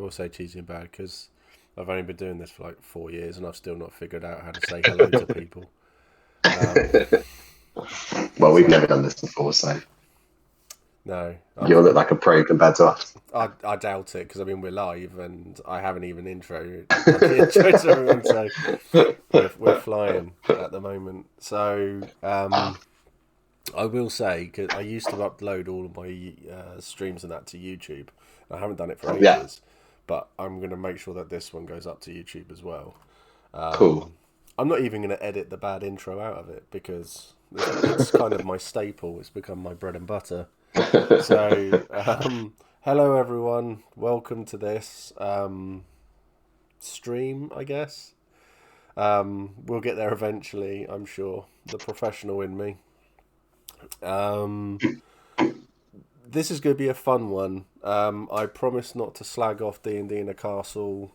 will say cheesy and bad because I've only been doing this for like 4 years and I've still not figured out how to say hello to people. Well, we've So never done this before, so no, you'll look like a pro compared to us. I doubt it because I mean we're live and I haven't even done the intro to everyone, so we're flying at the moment. So I will say, because I used to upload all of my streams and that to YouTube. I haven't done it for Yeah, ages, but I'm going to make sure that this one goes up to YouTube as well. cool. I'm not even going to edit the bad intro out of it because it's kind of my staple. It's become my bread and butter. So, hello everyone. Welcome to this stream, I guess. We'll get there eventually, I'm sure. The professional in me. This is going to be a fun one. I promise not to slag off D&D in a castle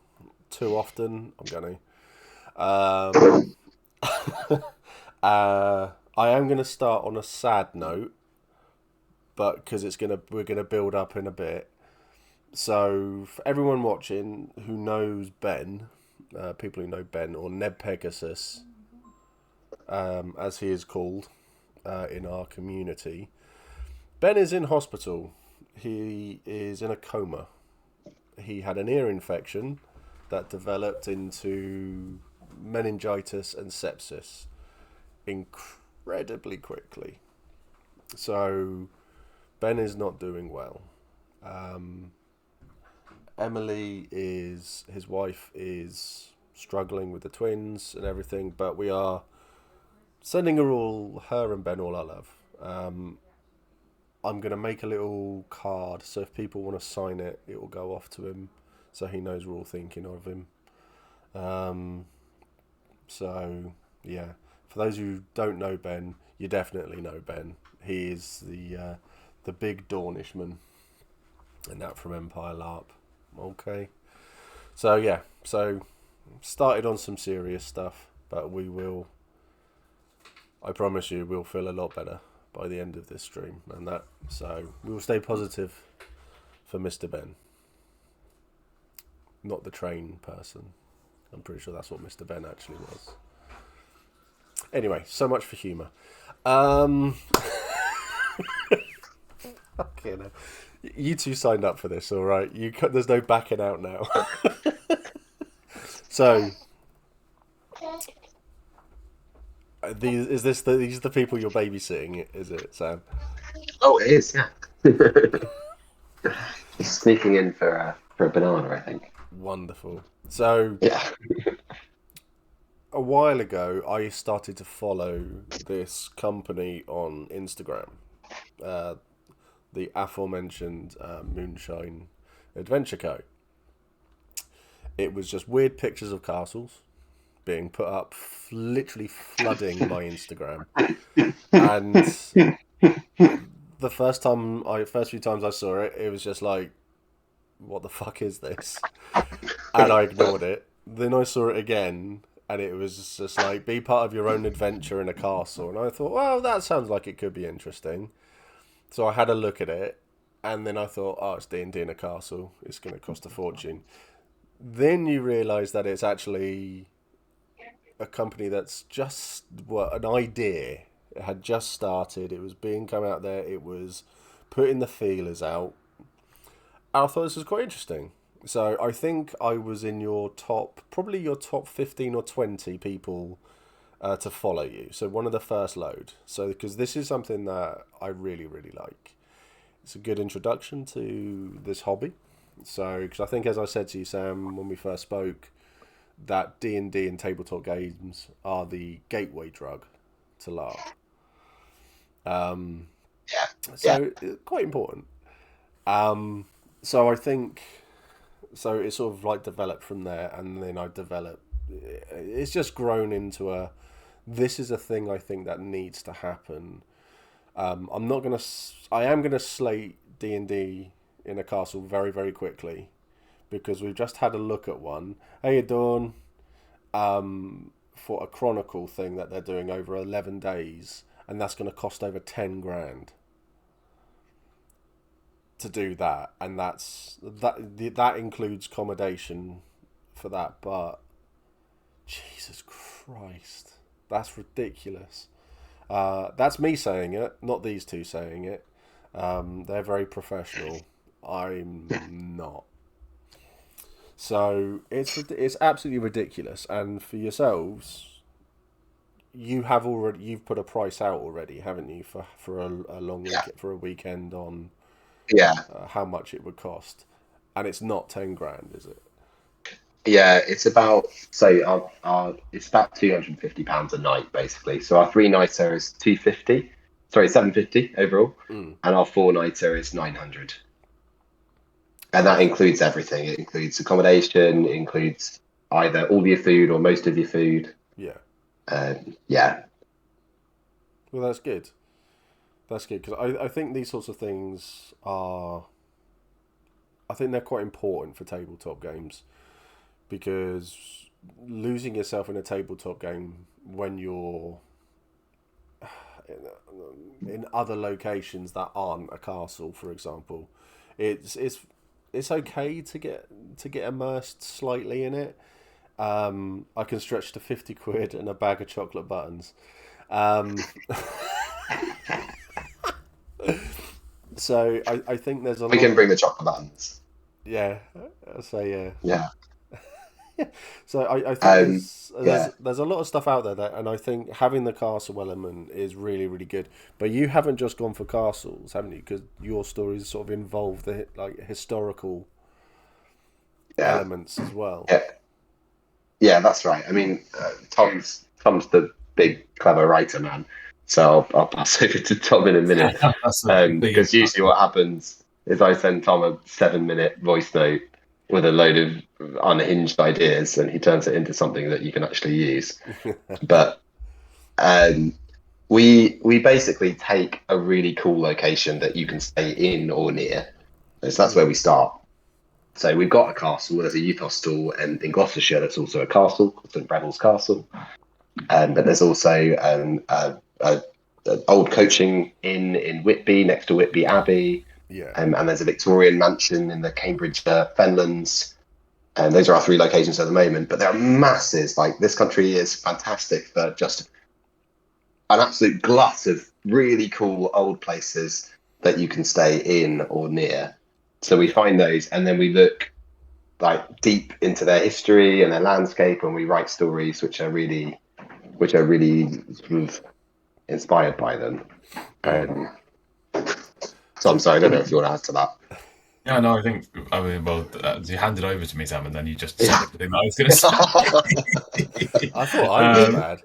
too often. I'm going to. I am going to start on a sad note, but because we're gonna build up in a bit. So for everyone watching who knows Ben, people who know Ben or Ned Pegasus, as he is called in our community. Ben is in hospital. He is in a coma. He had an ear infection that developed into meningitis and sepsis incredibly quickly. So Ben is not doing well. Emily his wife is struggling with the twins and everything, but we are sending her and Ben all our love. I'm going to make a little card, so if people want to sign it, it will go off to him, so he knows we're all thinking of him. So, yeah. For those who don't know Ben, you definitely know Ben. He is the big Dornishman, and that from Empire LARP. Okay. So, yeah. So, started on some serious stuff, but I promise you, we'll feel a lot better by the end of this stream, and that. So we will stay positive for Mr. Ben, not the train person. I'm pretty sure that's what Mr. Ben actually was. Anyway, so much for humour. Okay, no. You two signed up for this, all right? There's no backing out now. So, these are the people you're babysitting? Is it, Sam? Oh, it is, yeah. He's sneaking in for a banana, I think. Wonderful. So, Yeah. a while ago, I started to follow this company on Instagram, the aforementioned Moonshine Adventure Co. It was just weird pictures of castles being put up, literally flooding my Instagram. And the first few times I saw it, it was just like, what the fuck is this? And I ignored it. Then I saw it again, and it was just like, be part of your own adventure in a castle. And I thought, well, that sounds like it could be interesting. So I had a look at it, and then I thought, oh, it's D&D in a castle. It's going to cost a fortune. Then you realise that it's actually a company that's just, an idea. It had just started. It was being come out there. It was putting the feelers out. And I thought this was quite interesting. So I think I was in probably your top 15 or 20 people to follow you. So one of the first load. So because this is something that I really, really like. It's a good introduction to this hobby. So, because I think, as I said to you, Sam, when we first spoke, that D&D and tabletop games are the gateway drug to LARP. Yeah. So, quite important. So I think, so it sort of like developed from there, and then it's just grown into this is a thing I think that needs to happen. I am gonna slate D&D in a castle very, very quickly, because we've just had a look at one. Hey, Dawn, for a Chronicle thing that they're doing over 11 days, and that's going to cost over 10 grand. to do that, and that includes accommodation for that. But Jesus Christ, that's ridiculous. That's me saying it, not these two saying it. They're very professional. I'm not. So it's absolutely ridiculous. And for yourselves, you've put a price out already, haven't you, for a long Yeah, week for a weekend on yeah, how much it would cost, and it's not 10 grand, is it? yeah. It's about it's about £250 a night basically. So our three nighter is 250, sorry, 750 overall, Mm. and our four nighter is 900, and that Okay. includes everything. It includes accommodation, it includes either all your food or most of your food. Yeah. Yeah, Well, that's good. That's good because I think these sorts of things are. I think they're quite important for tabletop games because losing yourself in a tabletop game when you're in other locations that aren't a castle, for example, it's okay to get immersed slightly in it. I can stretch to 50 quid and a bag of chocolate buttons. Um, so I think there's a we lot can of bring the chocolate buttons. yeah. So yeah, Yeah, so I think um, yeah. there's a lot of stuff out there that, and I think having the castle element is really really good. But you haven't just gone for castles, haven't you? Because your stories sort of involve the like historical Yeah, elements as well. yeah, yeah. That's right. I mean, Tom's the big clever writer man, so I'll pass over to Tom in a minute. That's a big Because usually what happens is I send Tom a 7 minute voice note with a load of unhinged ideas, and he turns it into something that you can actually use. But um, we basically take a really cool location that you can stay in or near. So that's where Mm. we start. So we've got a castle. There's a youth hostel, and in Gloucestershire, there's also a castle called St Breville's Castle. But there's also a old coaching inn in Whitby, next to Whitby Abbey, Yeah. and there's a Victorian mansion in the Cambridge Fenlands. And those are our three locations at the moment. But there are masses. Like this country is fantastic for just an absolute glut of really cool old places that you can stay in or near. So we Yeah. find those, and then we look like deep into their history and their landscape, and we write stories which are really sort of inspired by them. Mm. Um, so I'm So sorry, I don't know if you want to add to that. Yeah, no, I mean, well, you handed over to me, Sam, and then you just said Yeah. everything that I was going to say. I thought I was bad.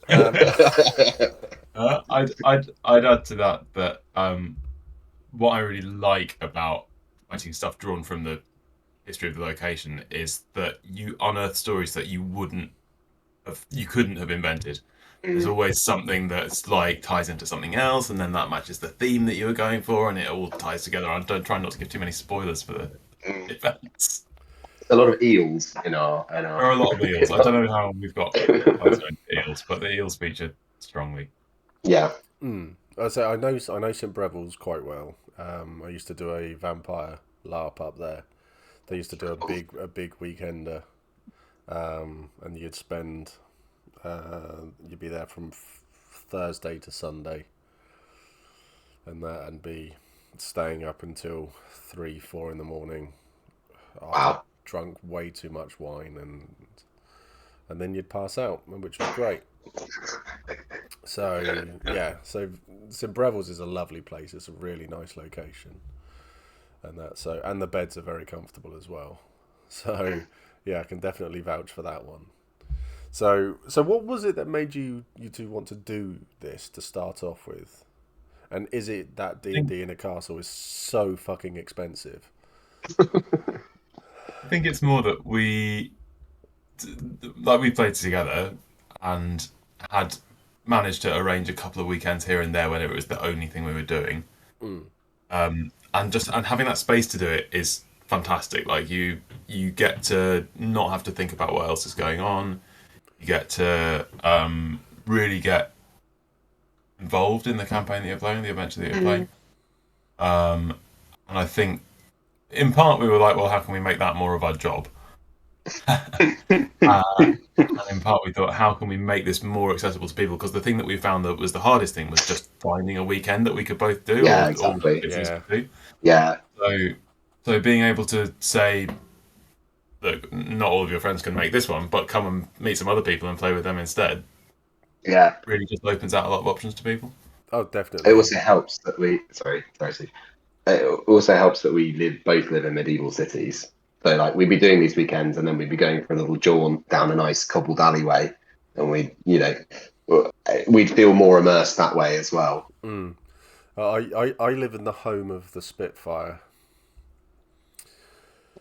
Um, I'd add to that what I really like about writing stuff drawn from the history of the location is that you unearth stories that you couldn't have invented. There's always something that's like ties into something else, and then that matches the theme that you were going for, and it all ties together. I don't try not to give too many spoilers for the events. A lot of eels in There our are a lot of eels. I don't know how we've got close to eels, but the eels feature strongly. yeah. so I know St Breville's quite well. I used to do a vampire LARP up there. They used to do a big weekender, and you'd be there from Thursday to Sunday, and be staying up until 3 4 in the morning after Wow. drunk way too much wine, and then you'd pass out, which was great. So yeah, so St Breville's is a lovely place. It's a really nice location, and the beds are very comfortable as well. So yeah, I can definitely vouch for that one. So what was it that made you two want to do this to start off with? And is it that I D and think D in a castle is so fucking expensive? I think it's more that we played together and had managed to arrange a couple of weekends here and there when it was the only thing we were doing. Mm. And having that space to do it is fantastic. Like you get to not have to think about what else is going on. You get to really get involved in the campaign that you're playing, the adventure that you're playing. Um, And I think, in part, we were like, well, how can we make that more of our job? And in part, we thought, how can we make this more accessible to people? Because the thing that we found that was the hardest thing was just finding a weekend that we could both do, Yeah, or exactly. could do. Yeah. So being able to say, look, not all of your friends can make this one, but come and meet some other people and play with them instead. Yeah. Really just opens out a lot of options to people. Oh, It definitely. also helps that sorry, Steve. It also helps that we both live in medieval cities. So like we'd be doing these weekends, and then we'd be going for a little jaunt down a nice cobbled alleyway, and we'd feel more immersed that way as well. Mm. I live in the home of the Spitfire.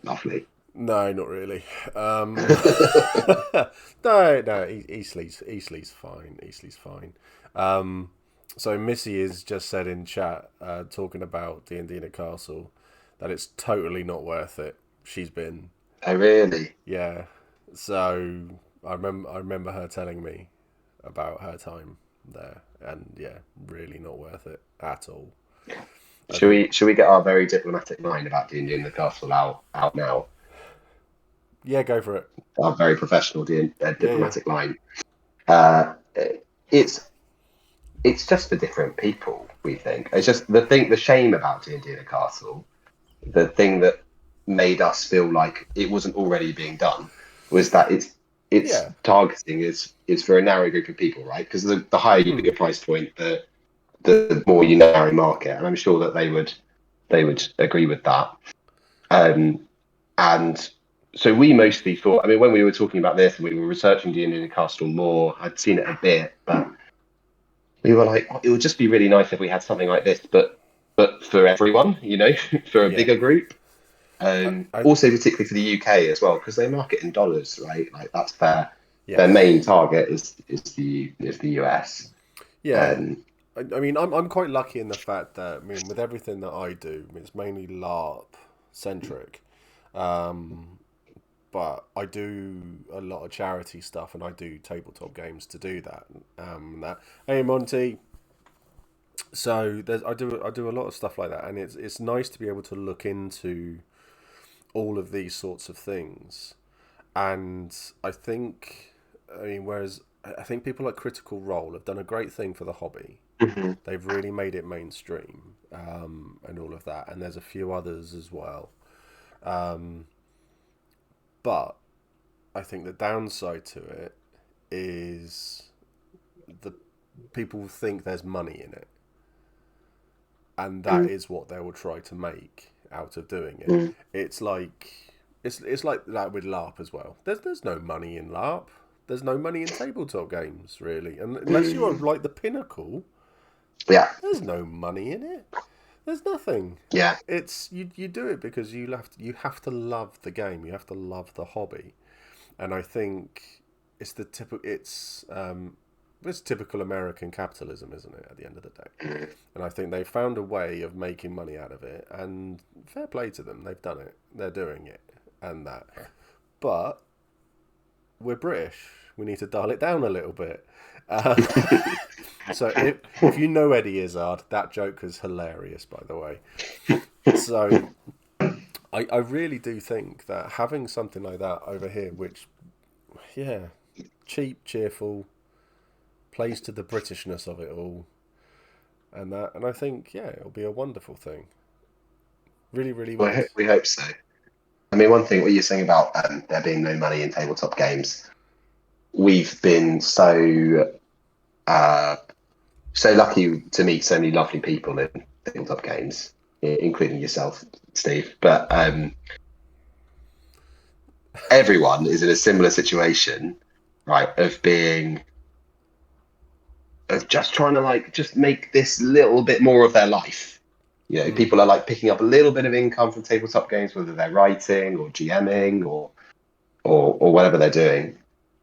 Lovely. No, not really. No, Eastleigh's fine. Eastleigh's fine. So Missy has just said in chat, talking about D&D in a castle, that it's totally not worth it. She's been, Oh, really? yeah. So I remember her telling me about her time there, and yeah, really not worth it at all. Should we get our very diplomatic line about D&D in the castle out now? Yeah, go for it. Our very professional Yeah. diplomatic line. Uh, it's just for different people. We think it's just the shame about D&D in a castle. The thing that made us feel like it wasn't already being done was that its Yeah. targeting is for a narrow group of people, right? Because the higher you put your price point, the more you narrow market, and I'm sure that they would agree with that. And so we mostly thought, I mean, when we were talking about this and we were researching D&D in the castle more, I'd seen it a bit, but we were like, it would just be really nice if we had something like this, but for everyone, for a Yeah. bigger group. I- Also, particularly for the UK as well, because they market in dollars, right? Like that's their Yeah. main target is the US. Yeah. I mean, I'm quite lucky in the fact that, I mean, with everything that I do, it's mainly LARP centric. But I do a lot of charity stuff, and I do tabletop games to do that. Hey Monty. So I do a lot of stuff like that, and it's nice to be able to look into all of these sorts of things. And I think, I mean, whereas I think people like Critical Role have done a great thing for the hobby. Mm-hmm. They've really made it mainstream, and all of that. And there's a few others as well. But I think the downside to it is the people think there's money in it, and that is what they will try to make out of doing it. It's like that with LARP as well. There's no money in LARP. There's no money in tabletop games really, and unless you are like the pinnacle, Yeah. there's no money in it. There's nothing. Yeah. It's you do it because you have to love the game. You have to love the hobby, and I think it's it's typical American capitalism, isn't it? At the end of the day, and I think they found a way of making money out of it, and fair play to them. They've done it. They're doing it, and that. But we're British. We need to dial it down a little bit. So if you know Eddie Izzard, that joke is hilarious, by the way. So I really do think that having something like that over here, which, yeah, cheap, cheerful, plays to the Britishness of it all, and I think, yeah, it'll be a wonderful thing. Really, really would. We hope so. I mean, one thing what you're saying about there being no money in tabletop games, we've been so lucky to meet so many lovely people in tabletop games, including yourself, Steve. But everyone is in a similar situation, right? Of just trying to just make this little bit more of their life. People are picking up a little bit of income from tabletop games, whether they're writing or GMing or whatever they're doing,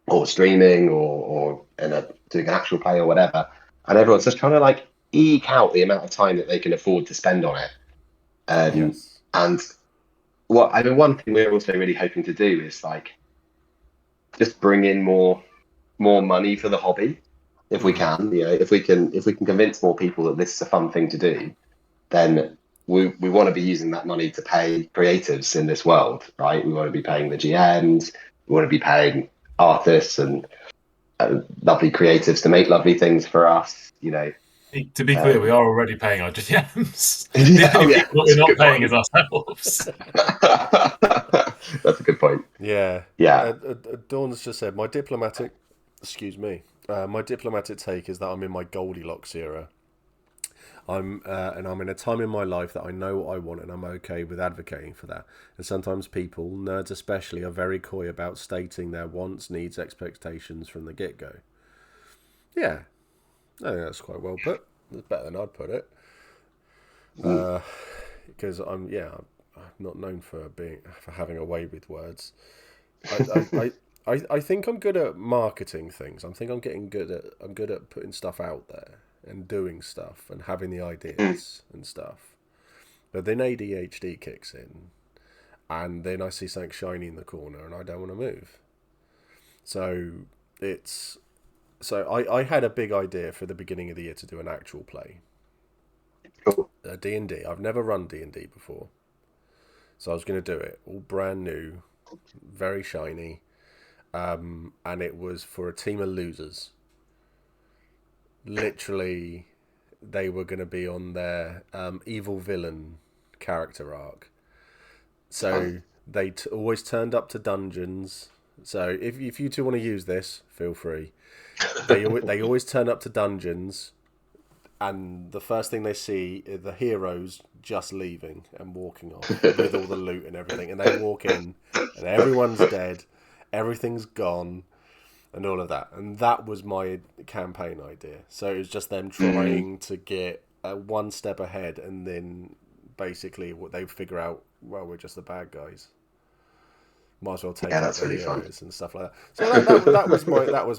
or streaming or doing an actual play or whatever. And everyone's just trying to eke out the amount of time that they can afford to spend on it. Yes. And one thing we're also really hoping to do is just bring in more money for the hobby if we can. If we can convince more people that this is a fun thing to do, then we want to be using that money to pay creatives in this world, right? We want to be paying the GMs, we want to be paying artists and lovely creatives to make lovely things for us, you know. To be clear, we are already paying our GMs. The Oh only yeah, people that that's we're a not good paying point. is ourselves. That's a good point. Yeah. Yeah. Dawn's just said, my diplomatic take is that I'm in my Goldilocks era. I'm in a time in my life that I know what I want, and I'm okay with advocating for that. And sometimes people, nerds especially, are very coy about stating their wants, needs, expectations from the get-go. Yeah, I think that's quite well put. It's better than I'd put it. Because I'm not known for having a way with words. I think I'm good at marketing things. I think I'm good at putting stuff out there and doing stuff and having the ideas and stuff. But then ADHD kicks in, and then I see something shiny in the corner, and I don't want to move. So I had a big idea for the beginning of the year to do an actual play, Cool. D&D. I've never run D&D before, so I was going to do it all brand new, very shiny. And it was for a team of losers. Literally, they were going to be on their evil villain character arc. So they always turned up to dungeons. So if you two want to use this, feel free. They always turn up to dungeons, and the first thing they see is the heroes just leaving and walking off with all the loot and everything. And they walk in, and everyone's dead, everything's gone, and all of that. And that was my campaign idea. So it was just them trying to get one step ahead, and then basically what they figure out, well, we're just the bad guys. Might as well take out the really heroes and stuff like that. So that was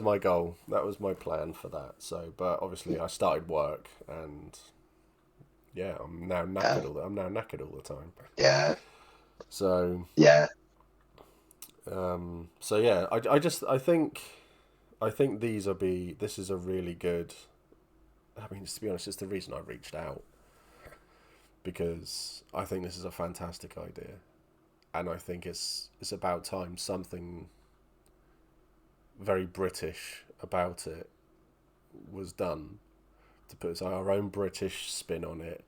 my goal. That was my plan for that. So, but obviously I started work, and yeah, I'm now knackered all the time. Yeah. So Yeah. So yeah, I think this is a really good. I mean, to be honest, it's the reason I reached out, because I think this is a fantastic idea, and I think it's about time something very British about it was done, to put our own British spin on it.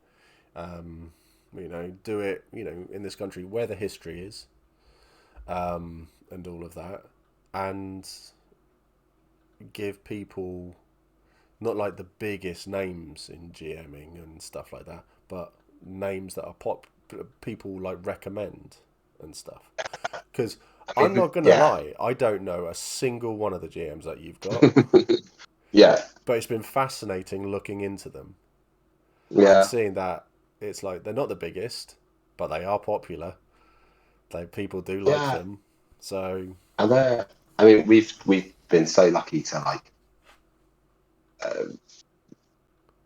Do it, in this country where the history is, and all of that, and give people not like the biggest names in GMing and stuff like that, but names that are people like recommend and stuff. Because I'm not gonna lie, I don't know a single one of the GMs that you've got. Yeah. But it's been fascinating looking into them. Yeah. And seeing that it's like they're not the biggest, but they are popular. People do like them. So, and I mean, we've been so lucky to like,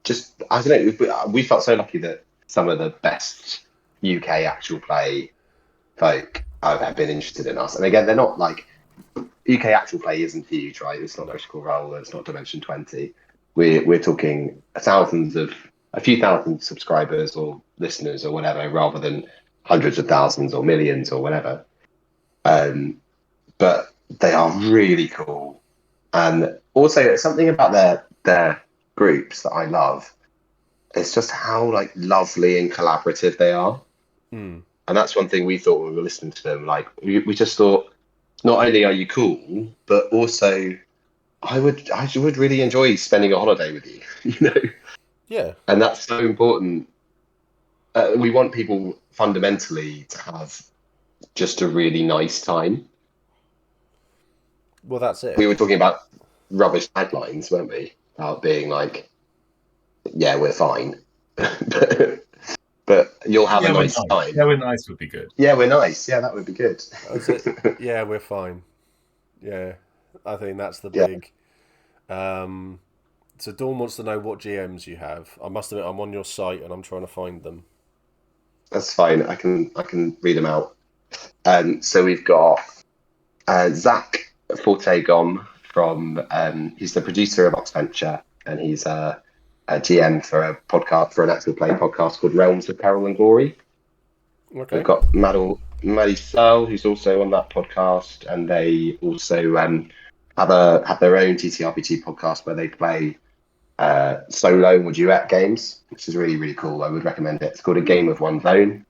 just I don't know. We felt so lucky that some of the best UK actual play folk have been interested in us. And again, they're not like UK actual play isn't huge, right? It's not Critical Role. It's not Dimension 20. We're talking a few thousand subscribers or listeners or whatever, rather than hundreds of thousands or millions or whatever. But they are really cool, and also something about their groups that I love. It's just how like lovely and collaborative they are, and that's one thing we thought when we were listening to them. Like we just thought, not only are you cool, but also I would really enjoy spending a holiday with you. yeah. And that's so important. We want people fundamentally to have just a really nice time. Well, that's it. We were talking about rubbish taglines, weren't we? About being like, yeah, we're fine. but you'll have a nice time. Yeah, we're nice would be good. Yeah, we're nice. Yeah, that would be good. Yeah, we're fine. Yeah, I think that's the big. So Dawn wants to know what GMs you have. I must admit, I'm on your site and I'm trying to find them. That's fine. I can read them out. So we've got Zach Fortegom from. He's the producer of Oxventure, and he's a GM for a podcast, for an actual play podcast called Realms of Peril and Glory. Okay. We've got Maddie Searle, who's also on that podcast, and they also have their own TTRPG podcast where they play solo or duet games, which is really, really cool. I would recommend it. It's called A Game of One's Own.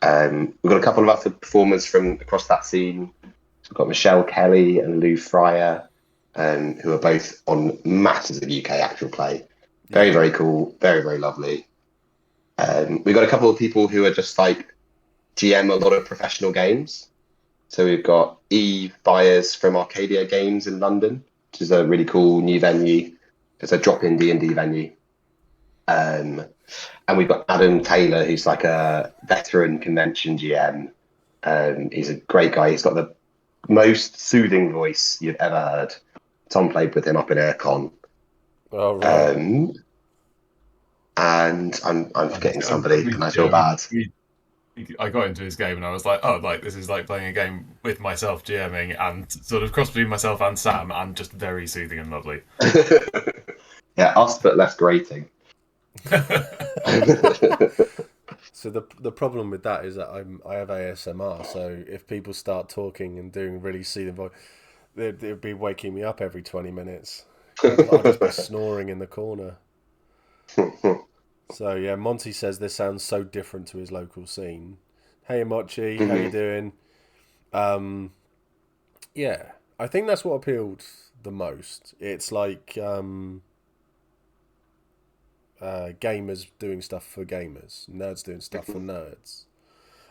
We've got a couple of other performers from across that scene. So we've got Michelle Kelly and Lou Fryer, who are both on masses of UK actual play. Very, very cool. Very, very lovely. We've got a couple of people who are just like GM a lot of professional games. So we've got Eve Byers from Arcadia Games in London, which is a really cool new venue. It's a drop-in D&D venue. And we've got Adam Taylor, who's like a veteran convention GM. He's a great guy. He's got the most soothing voice you've ever heard. Tom played with him up in Aircon. Oh, right. And I'm forgetting somebody, and I feel bad. I got into his game and I was like, oh, like this is like playing a game with myself GMing and sort of cross between myself and Sam, and just very soothing and lovely. Yeah, us but less grating. So the problem with that is that I have ASMR, so if people start talking and doing really soothing voice, they'd be waking me up every 20 minutes. I'll just be snoring in the corner. So yeah, Monty says this sounds so different to his local scene. Hey Mochi, how you doing? Yeah, I think that's what appealed the most. It's like gamers doing stuff for gamers, nerds doing stuff for nerds,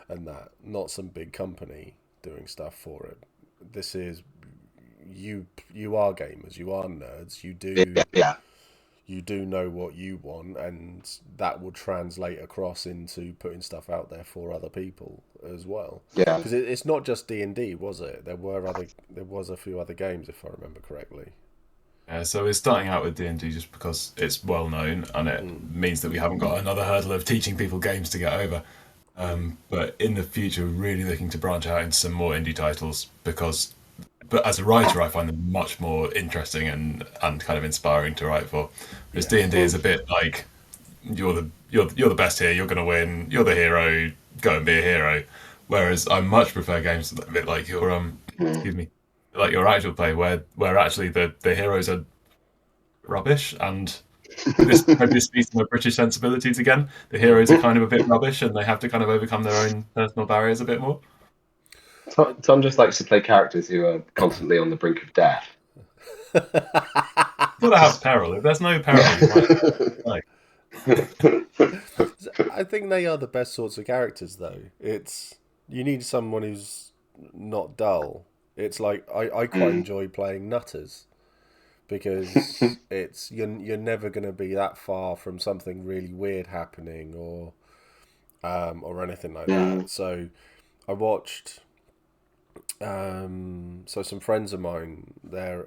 and that, not some big company doing stuff for it. This is you are gamers, you are nerds, you do know what you want, and that will translate across into putting stuff out there for other people as well. Yeah, because it's not just D&D, was it? There was a few other games, if I remember correctly. Yeah, so we're starting out with D&D just because it's well known, and it means that we haven't got another hurdle of teaching people games to get over. But in the future, we're really looking to branch out into some more indie titles but as a writer, I find them much more interesting and kind of inspiring to write for. Whereas D&D is a bit like you're the best here, you're going to win, you're the hero, go and be a hero. Whereas I much prefer games a bit like your excuse me, like your actual play, where actually the heroes are rubbish, and this speaks to my British sensibilities again. The heroes are kind of a bit rubbish, and they have to kind of overcome their own personal barriers a bit more. Tom just likes to play characters who are constantly on the brink of death. You've got to have peril. If there's no peril, I think they are the best sorts of characters, though. You need someone who's not dull. It's like I quite enjoy playing nutters, because you're never going to be that far from something really weird happening or anything like that. So I watched. So some friends of mine, they're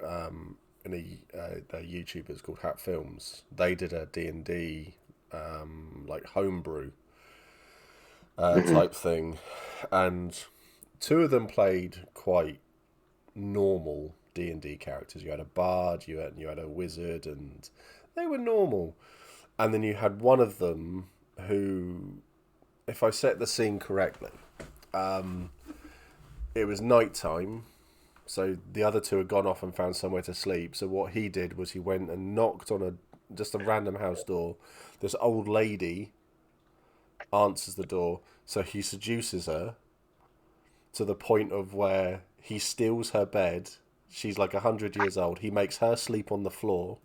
they're YouTubers called Hat Films. They did a D&D like homebrew type thing, and two of them played quite normal D&D characters. You had a bard, you had a wizard, and they were normal. And then you had one of them who, if I set the scene correctly, it was nighttime, so the other two had gone off and found somewhere to sleep. So what he did was he went and knocked on just a random house door. This old lady answers the door, so he seduces her to the point of where he steals her bed. She's like 100 years old. He makes her sleep on the floor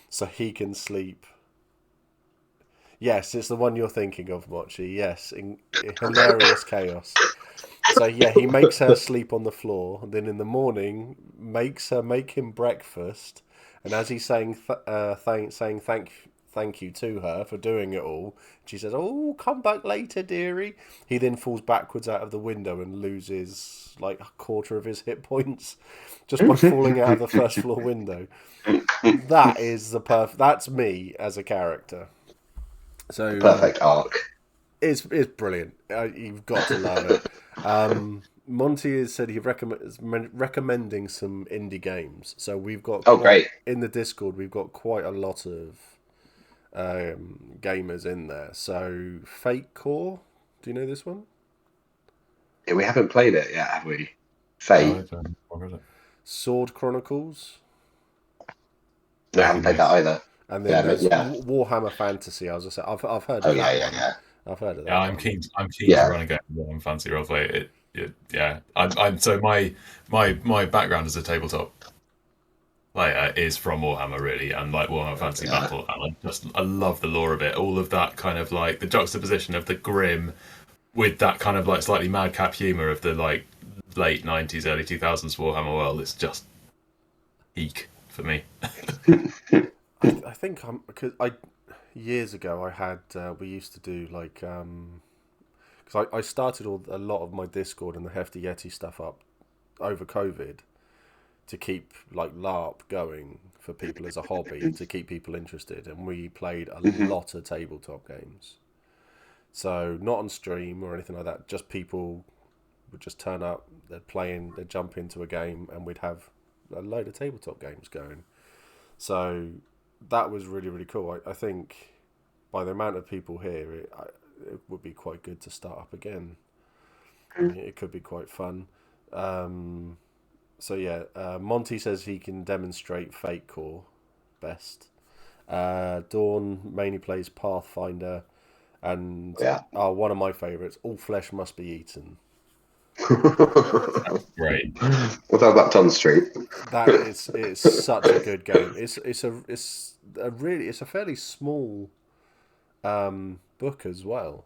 so he can sleep. Yes, it's the one you're thinking of, Mochi. Yes, in hilarious chaos. So yeah, he makes her sleep on the floor, and then in the morning makes her make him breakfast. And as he's saying thank you to her for doing it all, she says, "Oh, come back later, dearie." He then falls backwards out of the window and loses like a quarter of his hit points just by falling out of the first floor window. That is that's me as a character. So perfect arc. It's brilliant. You've got to love it. Monty has said he's recommending some indie games. So we've got great. In the Discord, we've got quite a lot of gamers in there. So Fate Core, do you know this one? Yeah, we haven't played it yet, have we? No, I Fate. don't. What is it? Sword Chronicles, No, I haven't Vaguely played that knows. either. and then Yeah, but there's yeah. Warhammer Fantasy. I was just say, I've heard Oh of yeah, that yeah, one. yeah. I've heard of Yeah, that one. I'm keen to Yeah. run a game on fancy roleplay. Yeah. I'm so my background as a tabletop player is from Warhammer really, and like Warhammer Fantasy Yeah. Battle, and I love the lore of it. All of that kind of like the juxtaposition of the grim with that kind of like slightly madcap humor of the like late '90s, early 2000s Warhammer world. It's just peak for me. I think I'm because I years ago I had we used to do like because I started a lot of my Discord and the Hefty Yeti stuff up over COVID to keep like LARP going for people as a hobby to keep people interested, and we played a Mhm. lot of tabletop games. So not on stream or anything like that. Just people would just turn up, they'd jump into a game, and we'd have a load of tabletop games going. So that was really really cool. I think by the amount of people here, it would be quite good to start up again. It could be quite fun. Um, so yeah, Monty says he can demonstrate Fate Core best. Dawn mainly plays Pathfinder, and Yeah. one of my favourites, All Flesh Must Be Eaten. Great. What's that about Ton Street? That is it's such a good game. It's a fairly small book as well,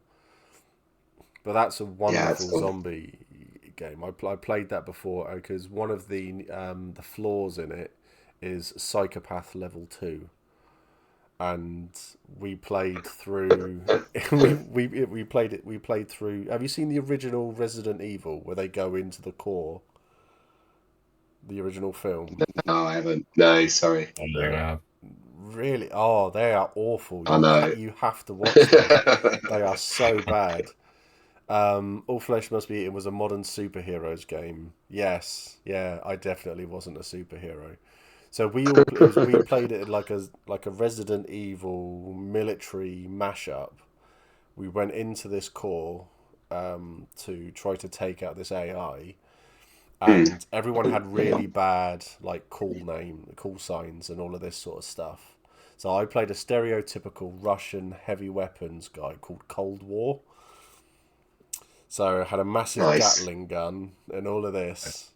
but that's a Yeah, it's wonderful cool. zombie game. I played that before because one of the flaws in it is psychopath level 2, and we played through we played it we played through. Have you seen the original Resident Evil where they go into the core? The original film. No, I haven't. No, sorry. I don't think I have. Really? Oh, they are awful. I know. You have to watch them. They are so bad. All Flesh Must Be Eaten was a modern superheroes game. Yes, yeah, I definitely wasn't a superhero. So we played it like a Resident Evil military mashup. We went into this core to try to take out this AI, and everyone had really bad like call signs, and all of this sort of stuff. So I played a stereotypical Russian heavy weapons guy called Cold War. So I had a massive Nice. Gatling gun and all of this,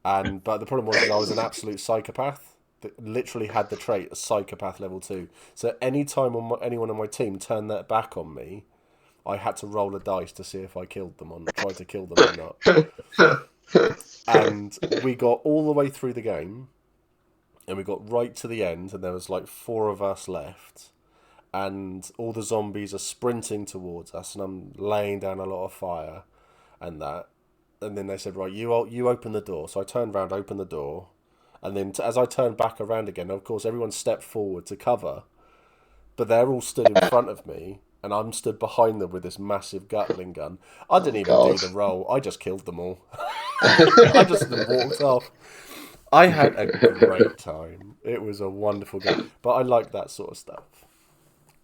but the problem was I was an absolute psychopath that literally had the trait psychopath level 2. So any time anyone on my team turned that back on me, I had to roll a dice to see if I tried to kill them or not. And we got all the way through the game, and we got right to the end, and there was like 4 of us left, and all the zombies are sprinting towards us, and I'm laying down a lot of fire, and that, and then they said, right, you open the door. So I turned around, opened the door, and then as I turned back around again, of course, everyone stepped forward to cover, but they're all stood in front of me, and I'm stood behind them with this massive Gatling gun. I didn't Oh, even do God. the roll. I just killed them all. I just walked off. I had a great time. It was a wonderful game. But I like that sort of stuff.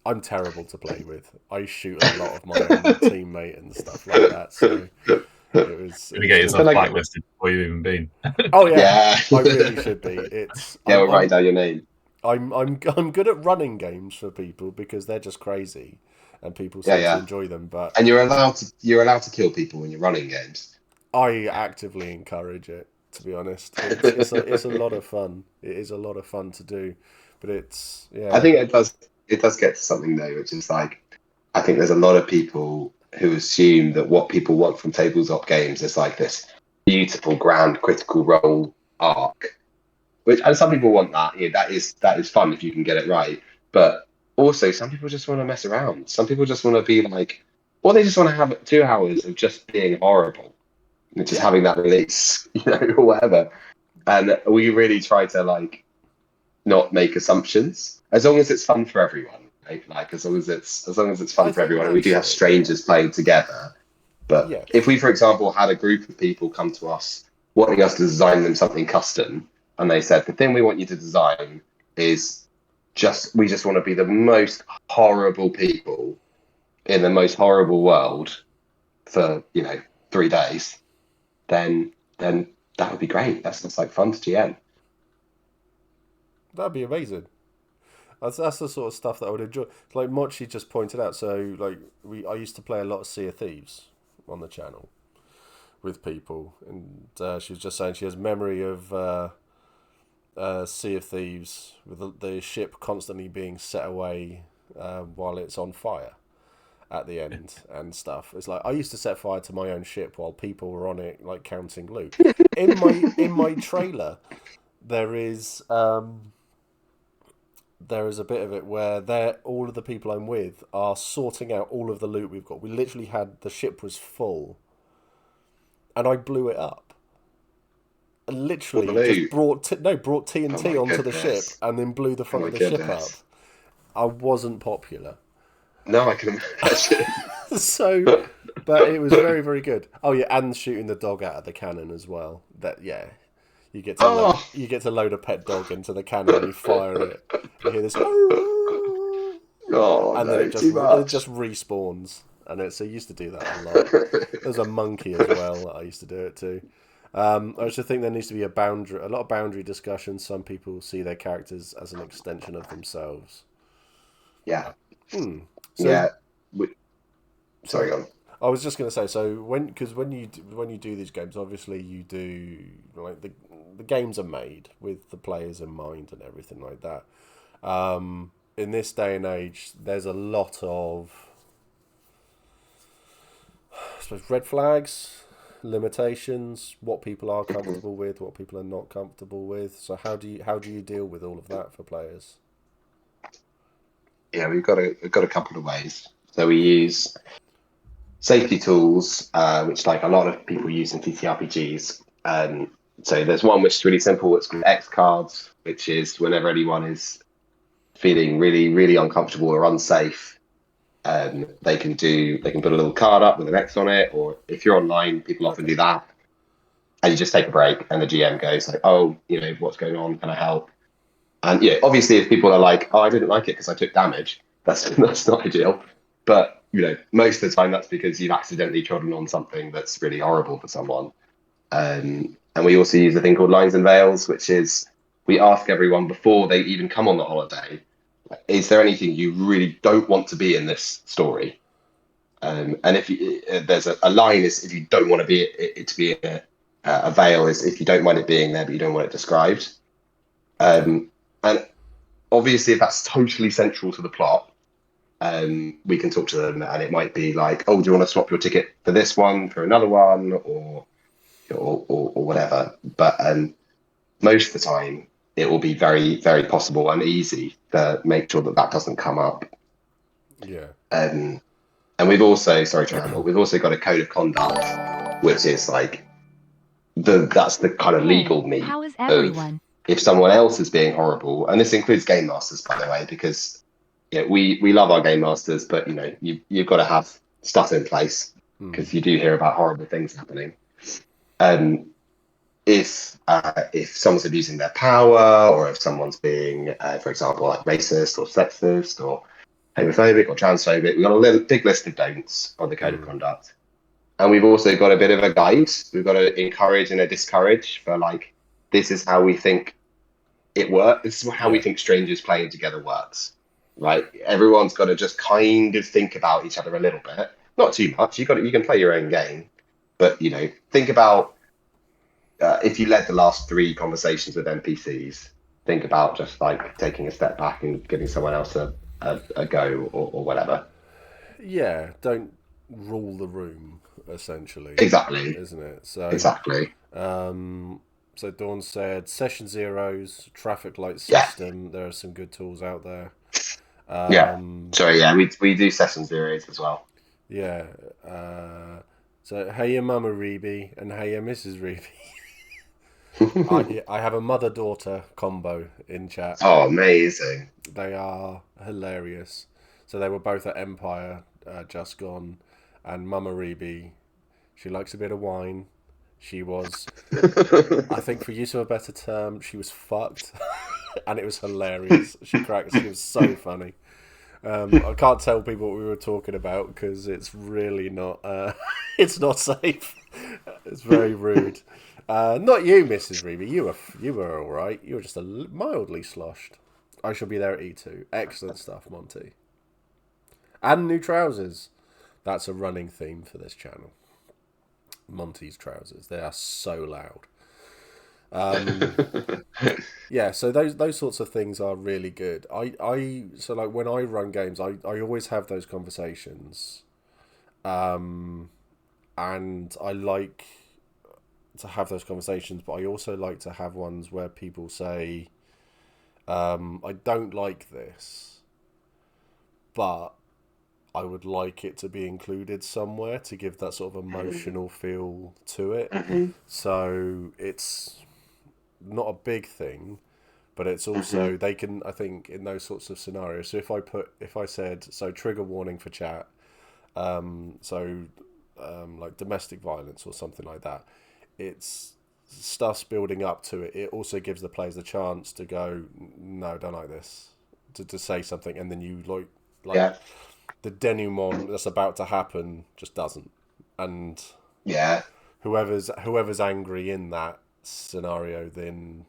I'm terrible to play with. I shoot a lot of my own teammate and stuff like that. So it was. Gonna get yourself blacklisted before you've even been. Oh yeah, Yeah. I really should be. Yeah, we'll write down your name. I'm good at running games for people because they're just crazy, and people seem to enjoy them. But And you're allowed to kill people when you're running games. I actively encourage it. To be honest, it's a lot of fun. It is a lot of fun to do, but I think it does get to something though, which is like, I think there's a lot of people who assume that what people want from tabletop games is like this beautiful, grand, critical role arc. And some people want that. Yeah, that is fun if you can get it right. But also, some people just want to mess around. Some people just want to be like, or they just want to have 2 hours of just being horrible, and just having that release, or whatever. And we really try to like not make assumptions, as long as it's fun for everyone. Right? Like as long as it's fun for everyone. And we do have strangers playing together. But if we, for example, had a group of people come to us wanting us to design them something custom, and they said the thing we want you to design is we just want to be the most horrible people in the most horrible world for 3 days, then that would be great. That's just like fun to GM. That'd be amazing. That's the sort of stuff that I would enjoy. Like Mochi just pointed out. So like I used to play a lot of Sea of Thieves on the channel with people, and she was just saying she has memory of Sea of Thieves with the ship constantly being set away while it's on fire at the end and stuff. It's like I used to set fire to my own ship while people were on it, like counting loot. In my trailer, there is a bit of it where all of the people I'm with are sorting out all of the loot we've got. We literally had the ship was full, and I blew it up. Literally just brought TNT onto the ship and then blew the front of the ship up. I wasn't popular. No, I can imagine. So, but it was very, very good. Oh yeah, and shooting the dog out of the cannon as well. You get to load a pet dog into the cannon and you fire it. You hear this, and then it just respawns. And so I used to do that a lot. There's a monkey as well that I used to do it too. I also think there needs to be a lot of boundary discussion. Some people see their characters as an extension of themselves. Yeah. So, yeah. Sorry, go on. I was just going to say, so when you do these games, obviously you do like the games are made with the players in mind and everything like that. In this day and age, there's a lot of, I suppose, red flags, limitations, what people are comfortable with, what people are not comfortable with. So how do you deal with all of that for players? Yeah, we've got a couple of ways. So we use safety tools, which like a lot of people use in TTRPGs. So there's one which is really simple. It's called X cards, which is whenever anyone is feeling really, really uncomfortable or unsafe, they can put a little card up with an X on it. Or if you're online, people often do that. And you just take a break, and the GM goes like, "Oh, what's going on? Can I help?" And obviously, if people are like, "Oh, I didn't like it because I took damage," that's not ideal. But most of the time, that's because you've accidentally trodden on something that's really horrible for someone. And we also use a thing called lines and veils, which is we ask everyone before they even come on the holiday, is there anything you really don't want to be in this story? And if there's a line is if you don't want to be it to be a veil is if you don't mind it being there, but you don't want it described. And obviously, if that's totally central to the plot, we can talk to them, and it might be like, "Oh, do you want to swap your ticket for this one for another one, or whatever?" But most of the time, it will be very, very possible and easy to make sure that doesn't come up. Yeah. And we've also, sorry to ramble, we've also got a code of conduct, which is like that's the kind of legal meat. How is everyone? If someone else is being horrible, and this includes game masters, by the way, because we love our game masters, but you've got to have stuff in place because you do hear about horrible things happening. If someone's abusing their power, or if someone's being, for example, like racist or sexist or homophobic or transphobic, we've got a big list of don'ts on the code of conduct. And we've also got a bit of a guide. We've got to encourage and a discourage for like, this is how we think it works. This is how we think strangers playing together works, right? Everyone's got to just kind of think about each other a little bit, not too much. You can play your own game, but think about if you led the last 3 conversations with NPCs. Think about just like taking a step back and giving someone else a go or whatever. Yeah, don't rule the room, essentially. Exactly. Isn't it? So exactly. So Dawn said session zeros, traffic light system. Yeah. There are some good tools out there. We do session zeros as well. Yeah. So hey, your Mama Reby and hey, your Mrs. Reby. I have a mother-daughter combo in chat. Oh, amazing! They are hilarious. So they were both at Empire, just gone, and Mama Reby, she likes a bit of wine. She was, I think, for use of a better term, she was fucked. and it was hilarious. She was so funny. I can't tell people what we were talking about because it's really not. It's not safe. It's very rude. Not you, Mrs. Reeve. You were all right. You were just mildly sloshed. I shall be there at E2. Excellent stuff, Monty. And new trousers. That's a running theme for this channel. Monty's trousers. They are so loud. Yeah, so those sorts of things are really good. So like when I run games, I always have those conversations, and I like to have those conversations, but I also like to have ones where people say, I don't like this, but I would like it to be included somewhere to give that sort of emotional feel to it. So it's not a big thing, but it's also they can, I think, in those sorts of scenarios. So if I said, so trigger warning for chat, like domestic violence or something like that, it's stuff's building up to it. It also gives the players the chance to go, no, don't like this, to say something, and then you like the denouement that's about to happen just doesn't, and whoever's angry in that scenario, then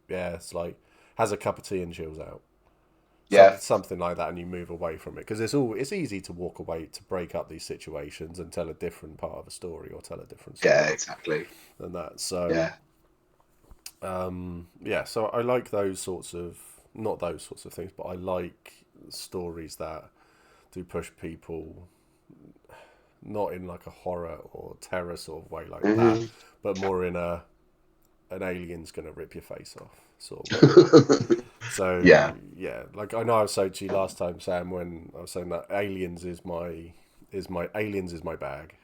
it's like has a cup of tea and chills out. Something like that, and you move away from it because it's easy to walk away, to break up these situations and tell a different part of a story or tell a different story. Yeah, exactly. And that, so so I like those sorts of, not those sorts of things, but I like stories that do push people, not in like a horror or terror sort of way like that, but more in an alien's gonna rip your face off sort of way. So like I know I was saying to you last time, Sam, when I was saying that Aliens is my bag.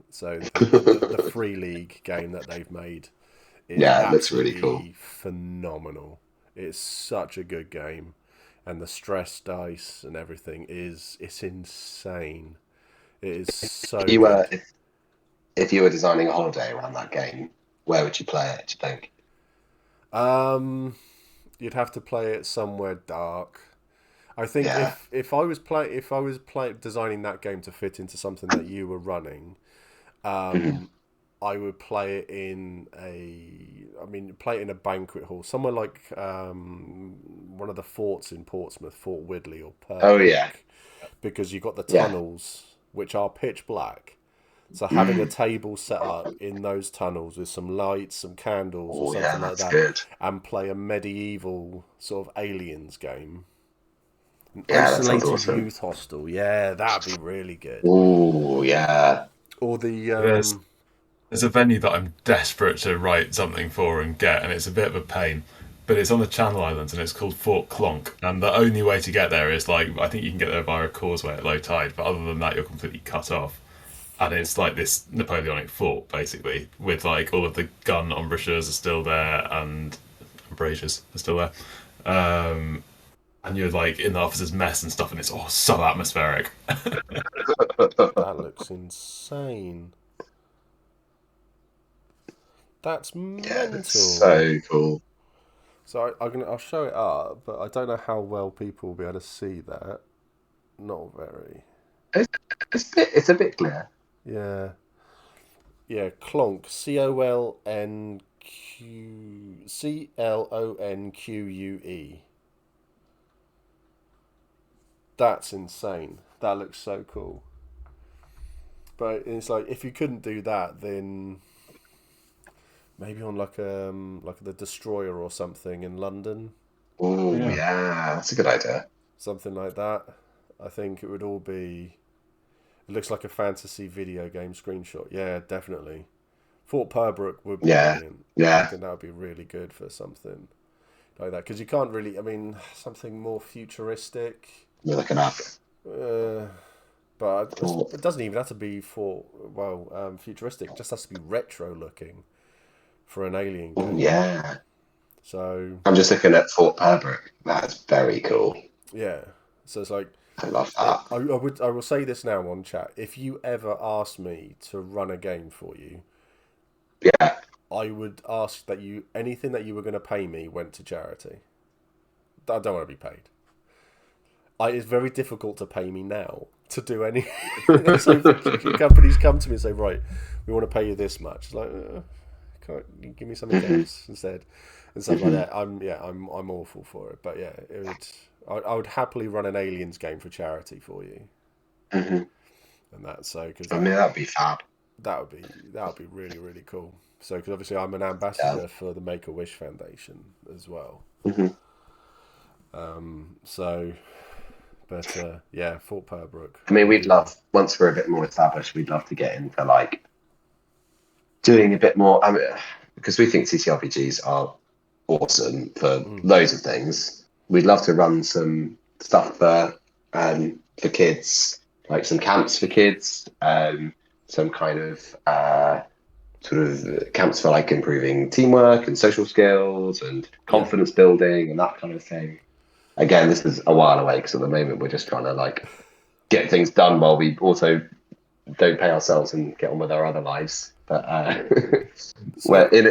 So the Free League game that they've made is it looks really cool, phenomenal. It's such a good game, and the stress dice and everything it's insane. It is so good. If you were designing a holiday around that game, where would you play it, do you think? You'd have to play it somewhere dark. I think if I was designing that game to fit into something that you were running, I would play it in a banquet hall, somewhere like one of the forts in Portsmouth, Fort Widley or Purbeck, because you've got the tunnels which are pitch black. So having a table set up in those tunnels with some lights, some candles, or something like that, good. and play a medieval sort of aliens game. That sounds awesome. Youth hostel, that'd be really good. Oh yeah. Or the there's a venue that I'm desperate to write something for and get, and it's a bit of a pain. But it's on the Channel Islands and it's called Fort Clonk. And the only way to get there is I think you can get there via a causeway at low tide, but other than that, you're completely cut off. And it's like this Napoleonic fort, basically, with like all of the gun embrasures are still there and embrasures are still there. And you're like in the officers' mess and stuff, and it's so atmospheric. That looks insane. That's mental. Yeah, that's so cool. So I'll show it up, but I don't know how well people will be able to see that. Not very. It's a bit clear. Yeah, Clonk. CLONQUE. That's insane. That looks so cool. But it's like if you couldn't do that, then maybe on like the Destroyer or something in London. Oh yeah, that's a good idea. Something like that. I think it would all be. It looks like a fantasy video game screenshot. Yeah, definitely. Fort Purbeck would be brilliant. I think that would be really good for something like that, because you can't really. I mean, something more futuristic. You're looking up. But it doesn't even have to be futuristic. It just has to be retro looking for an alien game. Yeah. So I'm just looking at Fort Purbeck. That's very cool. Yeah. So it's like I love that. I will say this now on chat. If you ever asked me to run a game for you, yeah, I would ask that anything that you were going to pay me went to charity. I don't want to be paid. It's very difficult to pay me now to do any. So companies come to me and say, right, we want to pay you this much. It's like, can't you give me something else instead, and stuff like that. I'm awful for it, but yeah, I would happily run an Aliens game for charity for you, and that. So because I mean, that'd be fab. that would be really really cool. So because obviously I'm an Yeah. ambassador for the Make a Wish Foundation as well. So, but yeah, Fort Purbrook. I mean, we'd love, once we're a bit more established, we'd love to get into like doing a bit more. I mean, because we think TTRPGs are awesome for loads of things. We'd love to run some stuff for kids, like some camps for kids, some kind of sort of camps for like improving teamwork and social skills and confidence building and that kind of thing. Again, this is a while away because at the moment we're just trying to like get things done while we also don't pay ourselves and get on with our other lives. But we're in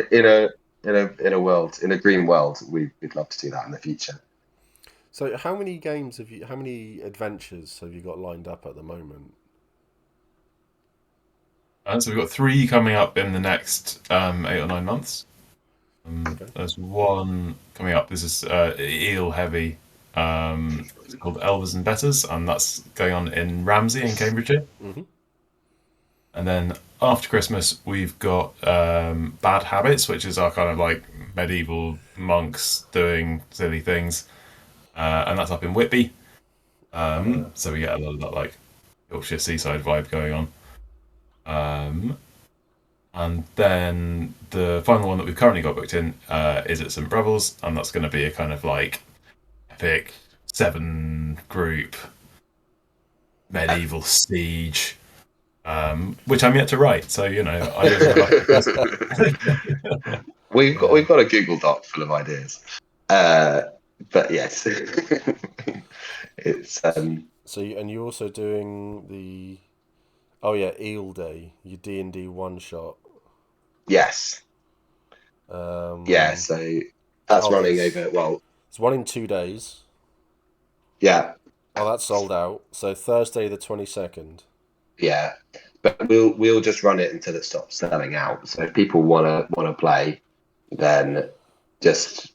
a world, in a green world, we'd love to do that in the future. So how many games how many adventures have you got lined up at the moment? So we've got 3 coming up in the next 8 or 9 months. Okay. There's one coming up. This is eel heavy. It's called Elvers and Betters, and that's going on in Ramsey in Cambridgeshire. And then after Christmas, we've got Bad Habits, which is our kind of like medieval monks doing silly things, and that's up in Whitby. So we get a lot of that like Yorkshire seaside vibe going on. And then the final one that we've currently got booked in is at St. Breville's, and that's going to be a kind of like epic 7 group medieval siege, which I'm yet to write. So I we've got a Google Doc full of ideas, but yes, it's So you're also doing the Eel Day, your D&D one shot. yes. Yeah, so that's running over. Well, it's one in 2 days. Yeah. Oh, that's sold out. So Thursday the 22nd. Yeah, but we'll just run it until it stops selling out. So if people wanna play, then just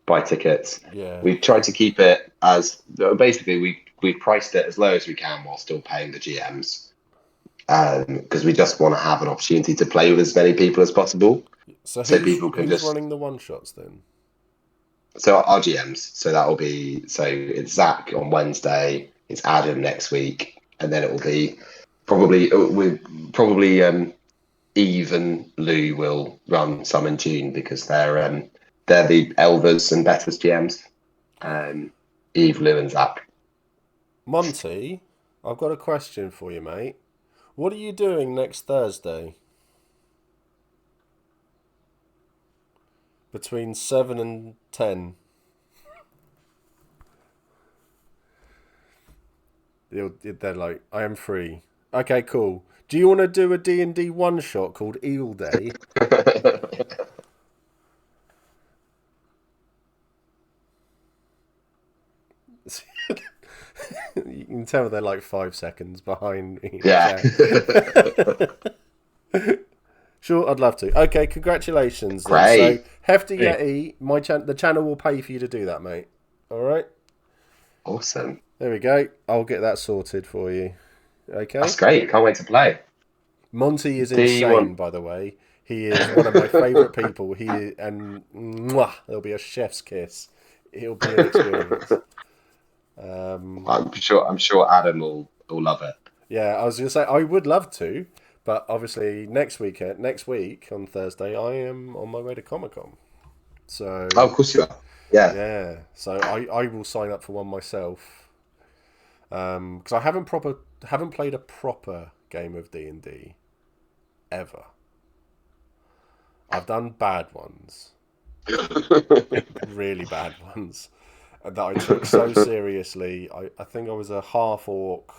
buy tickets. Yeah. We've tried to keep it as basically we've priced it as low as we can while still paying the GMs, because we just want to have an opportunity to play with as many people as possible. So people can who's running the one shots then? So our GMs. So that'll be it's Zach on Wednesday, it's Adam next week, and then it will be probably Eve and Lou will run some in June because they're the Elvers and Betters GMs. Eve, Lou, and Zach. Monty, I've got a question for you, mate. What are you doing next Thursday? Between 7 and 10. They're like, I am free. Okay, cool. Do you want to do a D&D one shot called Eel Day? You can tell they're like 5 seconds behind me. Yeah. Sure, I'd love to. Okay, congratulations. Great. So, Hefty Yeti, the channel will pay for you to do that, mate. All right? Awesome. There we go. I'll get that sorted for you. Okay? That's great. Can't wait to play. Monty is insane, by the way. He is one of my favourite people. There'll be a chef's kiss. It'll be an experience. I'm sure Adam will love it. Yeah, I was going to say I would love to, but obviously next week on Thursday I am on my way to Comic-Con. So of course you are. Yeah. Yeah. So I will sign up for one myself. Because I haven't played a proper game of D&D ever. I've done bad ones. Really bad ones. That I took so seriously. I think I was a half orc,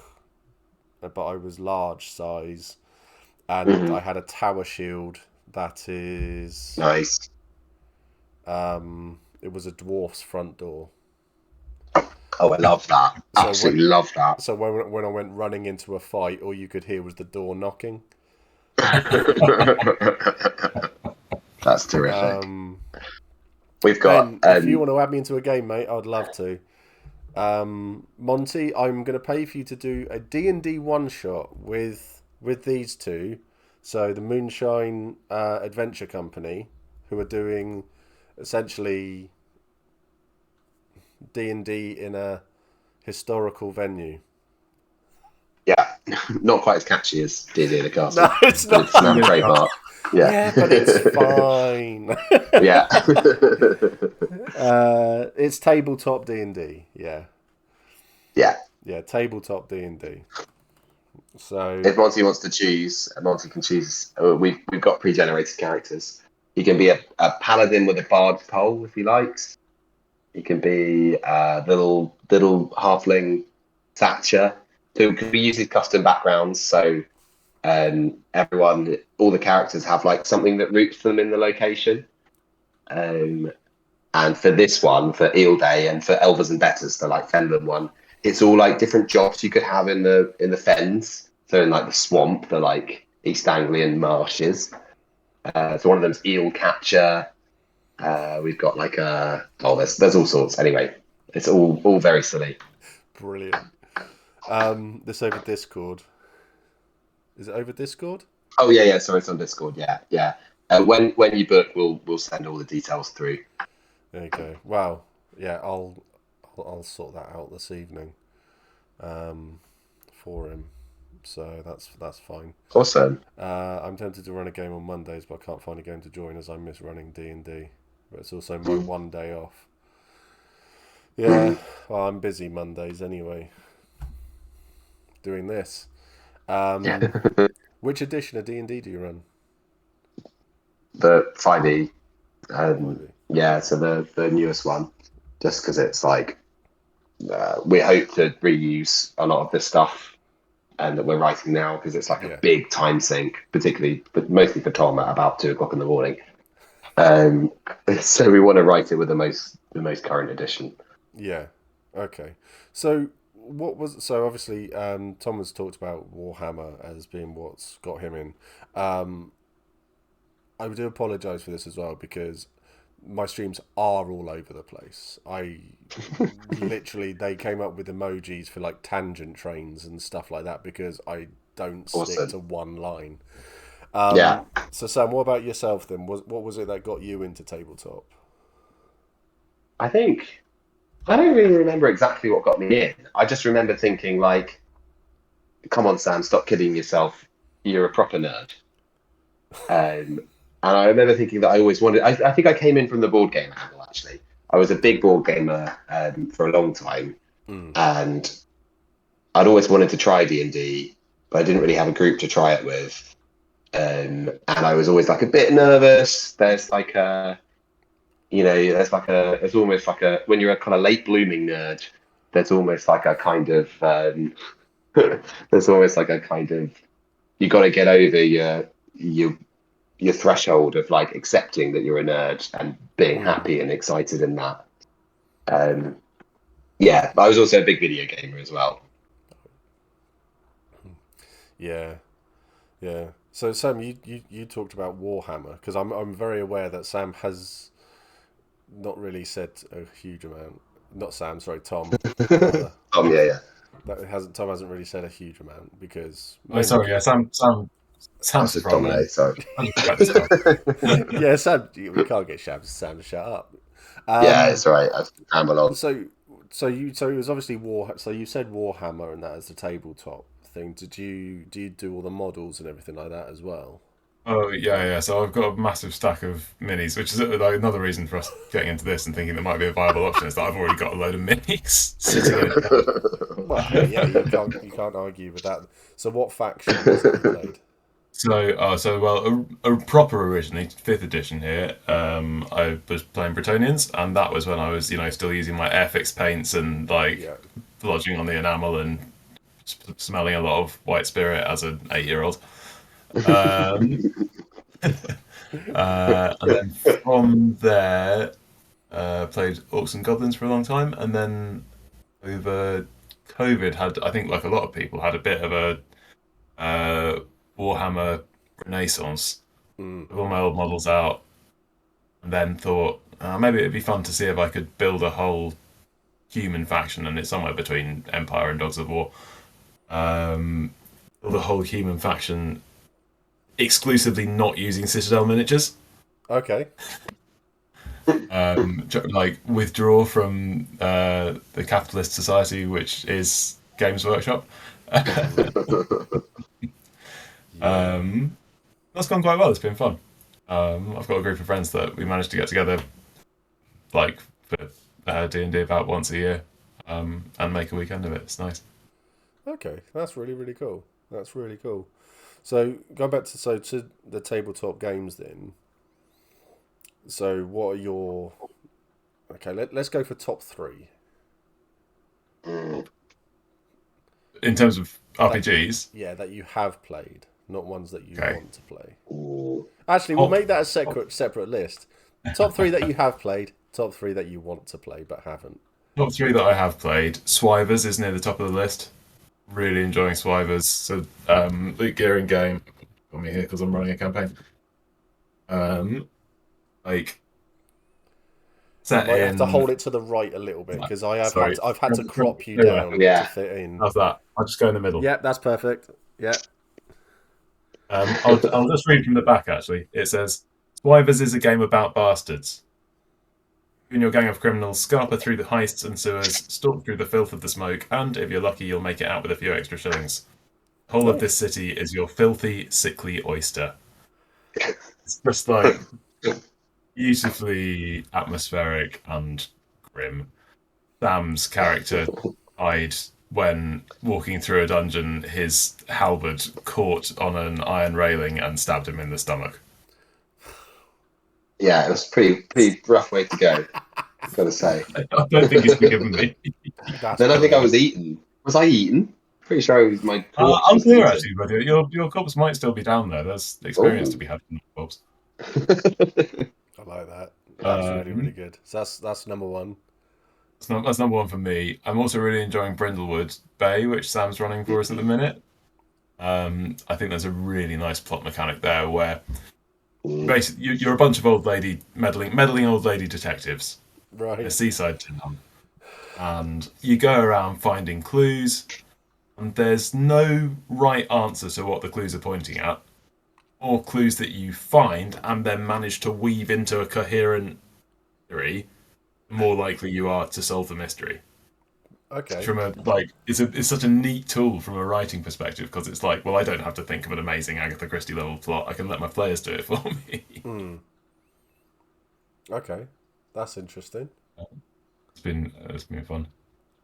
but I was large size, and I had a tower shield that is nice. It was a dwarf's front door. Oh, I love that. So Absolutely love that. so when I went running into a fight, all you could hear was the door knocking. That's terrific. Um, We've got Ben, if you want to add me into a game, mate, I'd love to. Monty, I'm going to pay for you to do a D&D one shot with these two. So the Moonshine Adventure Company, who are doing essentially D&D in a historical venue. yeah, not quite as catchy as D&D in the No, Castle, it's but it's now not. trademark. Yeah, Yeah, but it's fine. yeah. It's tabletop D&D. Yeah, Yeah. yeah, tabletop D&D. So If Monty wants to choose, Monty can choose. We've got pre-generated characters. He can be a paladin with a bard's pole if he likes. He can be a little halfling thatcher who can be using custom backgrounds. So all the characters have like something that roots them in the location. Um, and for this one, for Eel Day and for Elvers and Betters, the like Fenland one, it's all like different jobs you could have in the fens. So in like the swamp, the like East Anglian marshes. So one of them's eel catcher. We've got like there's all sorts. Anyway, it's all very silly. brilliant. This over Discord. Is it over Discord? Oh yeah. Sorry, it's on Discord. Yeah, yeah. When you book, we'll send all the details through. There you go. Wow. Yeah, I'll sort that out this evening. For him. So that's fine. Awesome. I'm tempted to run a game on Mondays, but I can't find a game to join as I miss running D&D. But it's also my one day off. Yeah, well, I'm busy Mondays anyway. Doing this. Which edition of D&D do you run? The 5e. Maybe. Yeah, so the newest one, just because it's like we hope to reuse a lot of this stuff and that we're writing now because it's like a big time sink, particularly, but mostly for Tom at about 2 o'clock in the morning. So we want to write it with the most current edition. Yeah. Okay. So obviously Tom has talked about Warhammer as being what's got him in. I do apologise for this as well because my streams are all over the place. I literally they came up with emojis for like tangent trains and stuff like that because I don't stick to one line. Yeah. So Sam, what about yourself then? What was it that got you into tabletop? I think I don't really remember exactly what got me in. I just remember thinking like, "Come on, Sam, stop kidding yourself. You're a proper nerd." And I remember thinking that I always wanted. I think I came in from the board game angle. Actually, I was a big board gamer for a long time, and I'd always wanted to try D&D, but I didn't really have a group to try it with. And I was always like a bit nervous. There's like there's almost like a when you're a kind of late blooming nerd. There's almost like a kind of there's almost like a kind of you got to get over your threshold of like accepting that you're a nerd and being happy and excited in that. Yeah, but I was also a big video gamer as well. Yeah, yeah. So Sam, you talked about Warhammer because I'm very aware that Sam has not really said a huge amount. Not Sam, sorry, Tom. Yeah. Tom hasn't really said a huge amount because. Sorry, yeah, Sam's the problem. Domino, sorry. Yeah, Sam, we can't get Sam to shut up. Yeah, it's all right. I've rambled on. So it was obviously War. So you said Warhammer and that as the tabletop thing. Do you do all the models and everything like that as well? Oh yeah. So I've got a massive stack of minis, which is like another reason for us getting into this and thinking that might be a viable option is that I've already got a load of minis sitting in. Well, yeah, you can't argue with that. So what faction was it you played? So a proper originally 5th edition here. I was playing Bretonians, and that was when I was still using my Airfix paints and like lodging on the enamel and smelling a lot of white spirit as an 8-year-old. And then from there, played Orcs and Goblins for a long time, and then over COVID had, I think, like a lot of people, had a bit of a Warhammer renaissance with all my old models out, and then thought maybe it'd be fun to see if I could build a whole human faction, and it's somewhere between Empire and Dogs of War. Build a whole human faction exclusively not using Citadel miniatures. Okay. Like withdraw from the capitalist society, which is Games Workshop. That's gone quite well. It's been fun. I've got a group of friends that we managed to get together, like for D&D about once a year, and make a weekend of it. It's nice. Okay, that's really, really cool. That's really cool. So going back to the tabletop games then. So what are your... Okay, let's go for top 3. In terms of RPGs? That you have played, not ones that you want to play. Ooh. Actually, we'll make that a separate list. Top 3 that you have played, top 3 that you want to play but haven't. Top 3 that I have played. Swivers is near the top of the list. Really enjoying Swivers. So, Luke Gearing game. Got me here because I'm running a campaign. Like, set You might in... have to hold it to the right a little bit because I've had to crop you Yeah. down Yeah. to fit in. How's that? I'll just go in the middle. Yeah, that's perfect. Yeah. I'll just read from the back, actually. It says, Swivers is a game about bastards. You and your gang of criminals scarper through the heists and sewers, stalk through the filth of the smoke, and if you're lucky, you'll make it out with a few extra shillings. The whole of this city is your filthy, sickly oyster. It's just like beautifully atmospheric and grim. Sam's character died when walking through a dungeon. His halberd caught on an iron railing and stabbed him in the stomach. Yeah, it was pretty rough way to go, I've got to say. I don't think he's forgiven me. Then I think I was eaten. Was I eaten? Pretty sure it was my corpse. Unclear, actually, but your corpse might still be down there. There's experience to be had from the corpse. I like that. That's really, really good. So that's number 1. That's number 1 for me. I'm also really enjoying Brindlewood Bay, which Sam's running for us at the minute. I think there's a really nice plot mechanic there where basically you're a bunch of old lady meddling old lady detectives in a seaside town, and you go around finding clues, and there's no right answer to what the clues are pointing at, or clues that you find and then manage to weave into a coherent theory, the more likely you are to solve the mystery. Okay. It's such a neat tool from a writing perspective, because it's like, well, I don't have to think of an amazing Agatha Christie level plot. I can let my players do it for me. Okay, that's interesting. It's been fun.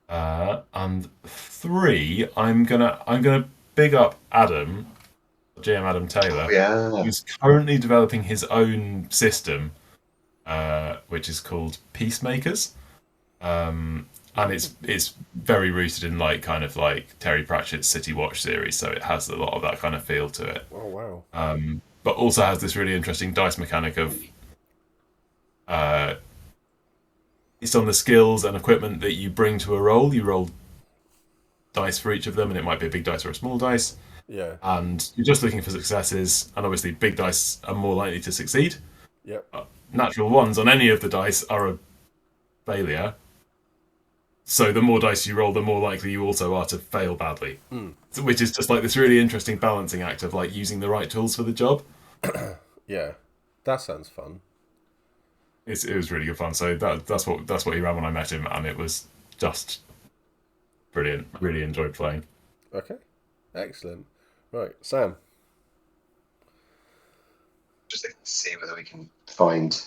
And 3, I'm gonna big up Adam, GM Adam Taylor, who's currently developing his own system, which is called Peacemakers. And it's very rooted in kind of Terry Pratchett's City Watch series, so it has a lot of that kind of feel to it. Oh wow! But also has this really interesting dice mechanic of, based on the skills and equipment that you bring to a roll, you roll dice for each of them, and it might be a big dice or a small dice. Yeah. And you're just looking for successes, and obviously big dice are more likely to succeed. Yep. Natural ones on any of the dice are a failure. So the more dice you roll, the more likely you also are to fail badly. So, which is just this really interesting balancing act of using the right tools for the job. Yeah, that sounds fun. It was really good fun. So that's what he ran when I met him, and it was just brilliant. Really enjoyed playing. Okay, excellent. Right, Sam. Just looking to see whether we can find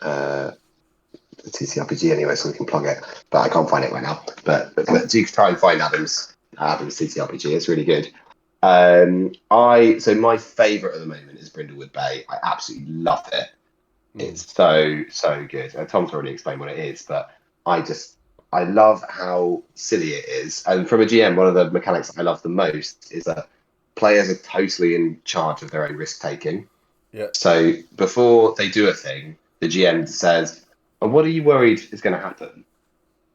the TTRPG anyway, so we can plug it. But I can't find it right now. But do try and find Adam's TTRPG. It's really good. So my favourite at the moment is Brindlewood Bay. I absolutely love it. It's so good. Tom's already explained what it is, but I love how silly it is. And from a GM, one of the mechanics I love the most is that players are totally in charge of their own risk taking. Yeah. So before they do a thing, the GM says, "And what are you worried is going to happen?"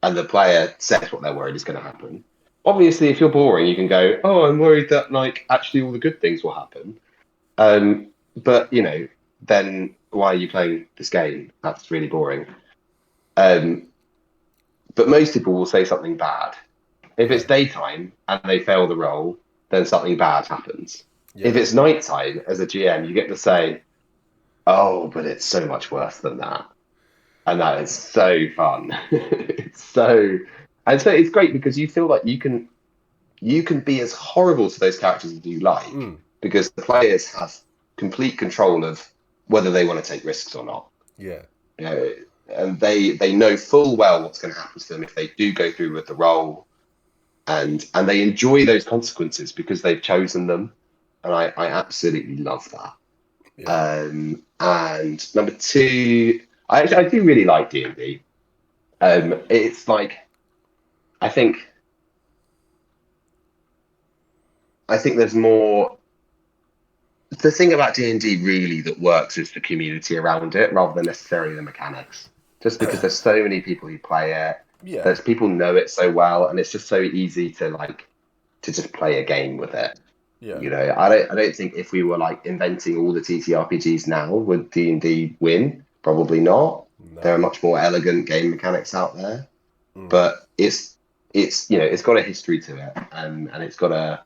and the player says what they're worried is going to happen. Obviously, if you're boring, you can go, "Oh, I'm worried that like actually all the good things will happen." But then why are you playing this game? That's really boring. Um, but most people will say something bad. If it's daytime and they fail the roll, then something bad happens. Yeah. If it's nighttime, as a GM, you get to say, "Oh, but it's so much worse than that," and that is so fun. And so it's great because you feel like you can be as horrible to those characters as you like because the players have complete control of whether they want to take risks or not. Yeah. And they know full well what's going to happen to them if they do go through with the role, and they enjoy those consequences because they've chosen them, and I absolutely love that. Yeah. And number two, I do really like D&D. It's like I think there's more. The thing about D&D really that works is the community around it rather than necessarily the mechanics. Just because there's so many people who play it, Yeah. there's people know it so well, and it's just so easy to just play a game with it. Yeah. I don't think if we were like inventing all the TTRPGs now, would D&D win? Probably not. No. There are much more elegant game mechanics out there, but it's got a history to it, and it's got a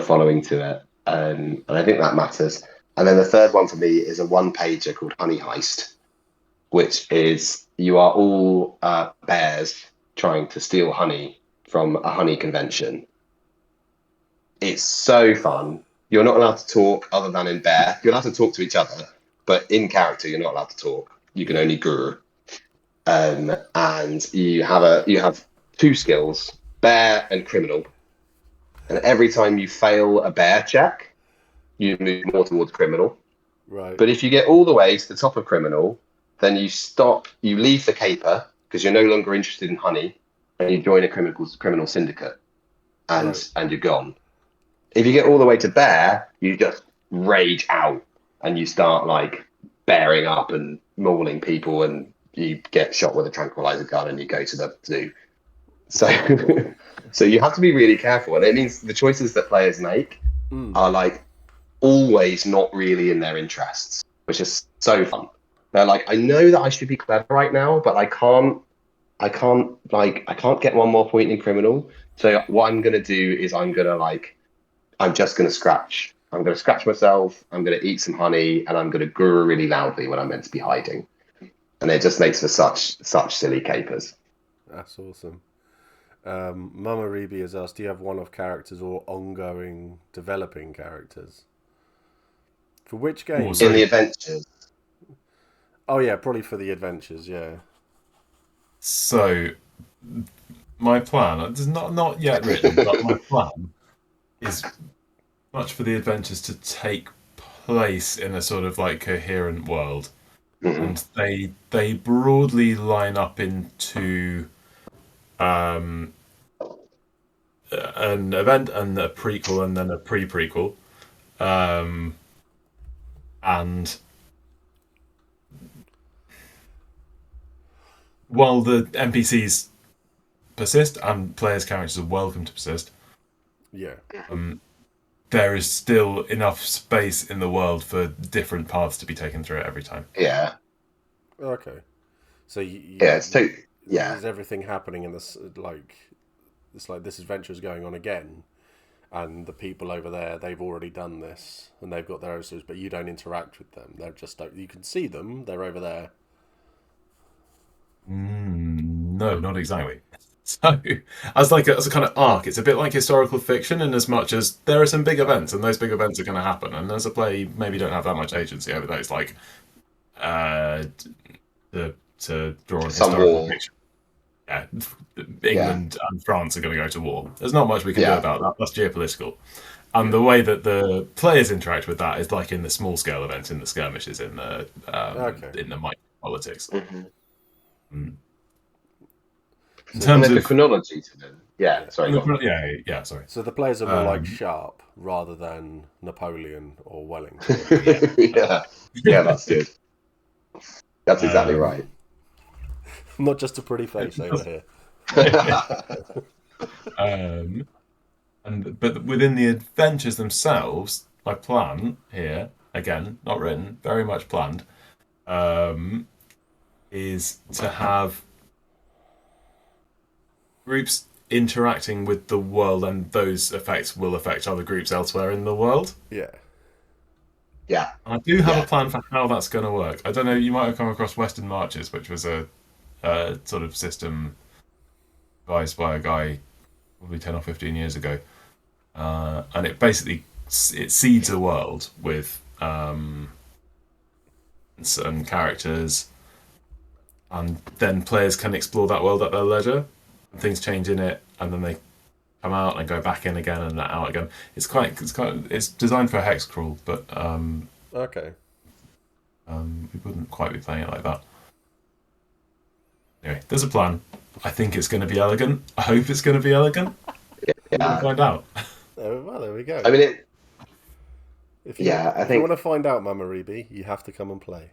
following to it. And I think that matters. And then the third one for me is a one-pager called Honey Heist, which is you are all bears trying to steal honey from a honey convention. It's so fun. You're not allowed to talk other than in bear. You're allowed to talk to each other, but in character, you're not allowed to talk. You can only grr. And you have two skills, bear and criminal. And every time you fail a bear check, you move more towards criminal. Right. But if you get all the way to the top of criminal, then you leave the caper because you're no longer interested in honey, and you join a criminal syndicate, and you're gone. If you get all the way to bear, you just rage out and you start like bearing up and mauling people, and you get shot with a tranquilizer gun and you go to the zoo. So, so you have to be really careful, and it means the choices that players make are like always not really in their interests, which is so fun. They're like, I know that I should be clever right now, but I can't get one more point in criminal. So what I'm gonna do is I'm just gonna scratch. I'm gonna scratch myself. I'm gonna eat some honey, and I'm gonna grr really loudly when I'm meant to be hiding. And it just makes for such silly capers. That's awesome. Mama Reeby has asked, do you have one-off characters or ongoing developing characters? For which game? In the adventures. Oh yeah, probably for the adventures, yeah. So, my plan, it's not yet written, but my plan is much for the adventures to take place in a sort of like coherent world. And they broadly line up into an event and a prequel and then a pre-prequel. And while the NPCs persist and players' characters are welcome to persist, yeah, there is still enough space in the world for different paths to be taken through it every time. Yeah. Okay. So Is everything happening in this this adventure is going on again, and the people over there, they've already done this and they've got their own stories, but you don't interact with them. They're just you can see them. They're over there. No, not exactly. So, as a kind of arc, it's a bit like historical fiction in as much as there are some big events, and those big events are going to happen. And as a player, you maybe don't have that much agency over those, like to draw on historical fiction. Yeah, England and France are going to go to war. There's not much we can do about that. That's geopolitical. And the way that the players interact with that is like in the small scale events, in the skirmishes, in the micro politics. In terms of the chronology to them. Sorry. Sorry. So the players are more like Sharp rather than Napoleon or Wellington. That's good. That's exactly right. Not just a pretty face over here. Um, but within the adventures themselves, my plan here, again, not written, very much planned, um, is to have groups interacting with the world, and those effects will affect other groups elsewhere in the world. Yeah. Yeah, I do have a yeah, plan for how that's going to work. I don't know. You might have come across Western Marches, which was a sort of system devised by a guy probably 10 or 15 years ago, and it basically it seeds a world with certain characters, and then players can explore that world at their leisure. And things change in it, and then they come out and go back in again and out again. It's designed for a hex crawl, but Okay. we wouldn't quite be playing it like that. Anyway, there's a plan. I think it's going to be elegant. I hope it's going to be elegant. We're going to yeah. find out. Well, there we go. I mean, If you yeah, I if you want think, to find out, Mama Reeby, you have to come and play.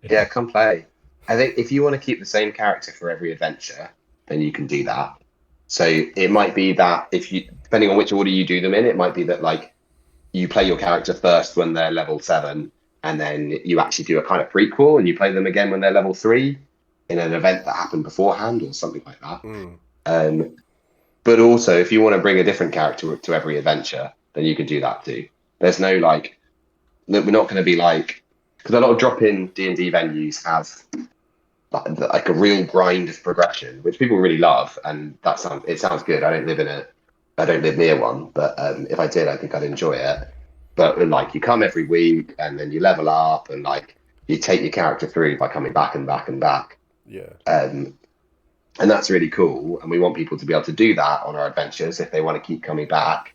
yeah, come play. I think if you want to keep the same character for every adventure, then you can do that. So it might be that if you, depending on which order you do them in, it might be that like you play your character first when they're level 7, and then you actually do a kind of prequel and you play them again when they're level 3 in an event that happened beforehand or something like that. Mm. Um, but also, if you want to bring a different character to every adventure, then you can do that too. There's no like, we're not going to be like, because a lot of drop-in D&D venues have like a real grind of progression, which people really love, and it sounds good. I don't live near one, but if I did, I think I'd enjoy it. But like you come every week, and then you level up, and like you take your character through by coming back and back and back, Yeah. and that's really cool. And we want people to be able to do that on our adventures if they want to keep coming back.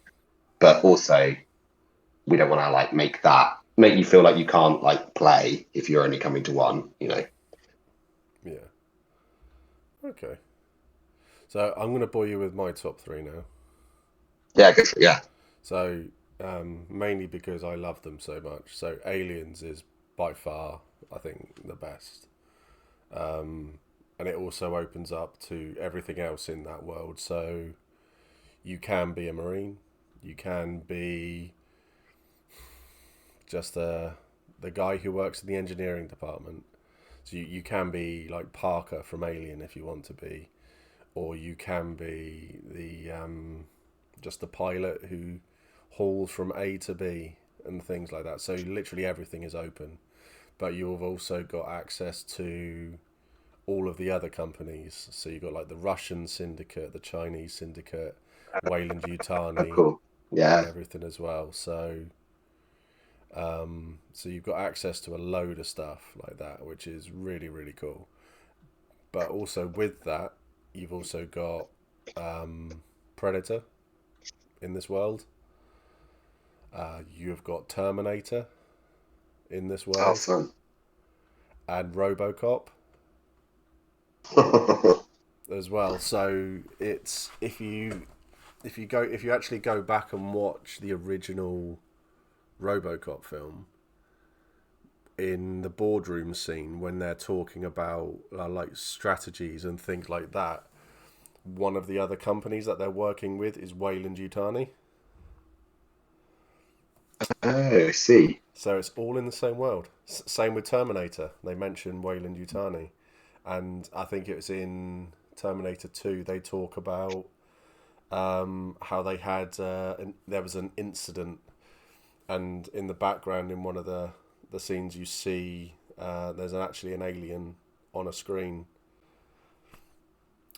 But also, we don't want to like make you feel like you can't like play if you're only coming to one. You know. Yeah. Okay. So I'm going to bore you with my top 3 now. Yeah, good for, yeah. So mainly because I love them so much. So Aliens is by far, I think, the best. And it also opens up to everything else in that world. So you can be a Marine. You can be just the guy who works in the engineering department. So you can be like Parker from Alien if you want to be, or you can be the just the pilot who hauls from A to B and things like that. So literally everything is open, but you've also got access to all of the other companies. So you've got like the Russian syndicate, the Chinese syndicate, Wayland Oh, Yutani, cool. and Yeah. everything as well. So you've got access to a load of stuff like that, which is really, really cool. But also with that, you've also got Predator in this world. You've got Terminator in this Oh, world, fun. and RoboCop as well. So it's if you actually go back and watch the original RoboCop film, in the boardroom scene when they're talking about like strategies and things like that, one of the other companies that they're working with is Wayland Yutani. Oh, I see. So it's all in the same world. Same with Terminator. They mention Wayland Yutani, and I think it was in Terminator 2. They talk about how they had there was an incident, and in the background in one of the scenes you see there's actually an alien on a screen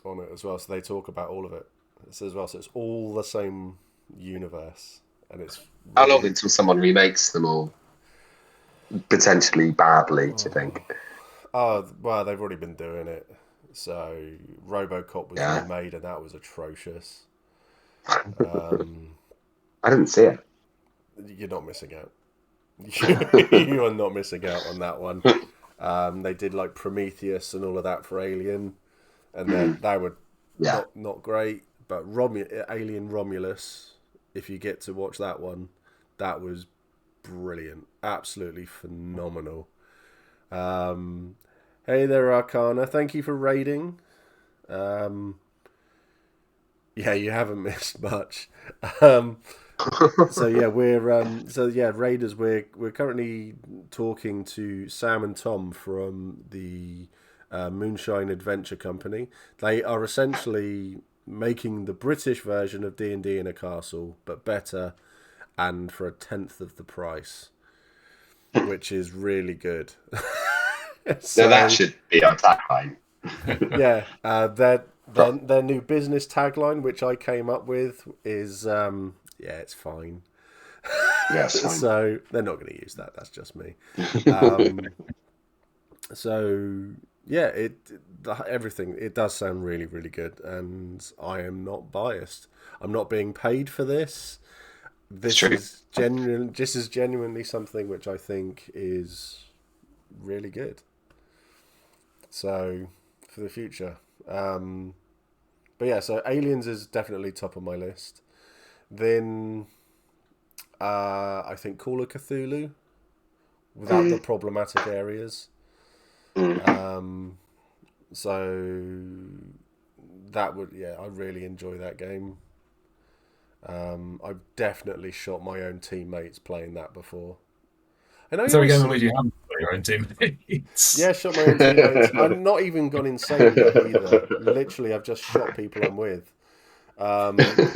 on it as well. So they talk about all of it as well. So it's all the same universe, and it's How long really. until someone remakes them all potentially badly, do you think? Oh well, they've already been doing it. So RoboCop was Yeah. remade, and that was atrocious. I Um, didn't see it. you're not missing out. You are not missing out on that one. They did like Prometheus and all of that for Alien, and they were Yeah. not great. But Alien Romulus, if you get to watch that one, that was brilliant, absolutely phenomenal. Hey there, Arcana. Thank you for raiding. Yeah, you haven't missed much. Um, so yeah, Raiders. We're currently talking to Sam and Tom from the Moonshine Adventure Company. They are essentially making the British version of D&D in a castle, but better and for a tenth of the price, which is really good. So that So should be our tagline. yeah, their new business tagline, which I came up with, is yeah, it's fine. Yes, fine. So they're not going to use that. That's just me. Um, so yeah, everything it does sound really really good, and I am not biased. I'm not being paid for this. It's This true. is genuine. This is genuinely something which I think is really good. So for the future. But yeah, so Aliens is definitely top of my list. Then I think Call of Cthulhu, without the Mm, problematic areas. mm. Um, so that would, yeah, I really enjoy that game. I've definitely shot my own teammates playing that before. And I So a always game in see, which you have your own teammates. yeah, shot my own teammates. I'm not even gone insane yet either. Literally, I've just shot people I'm with.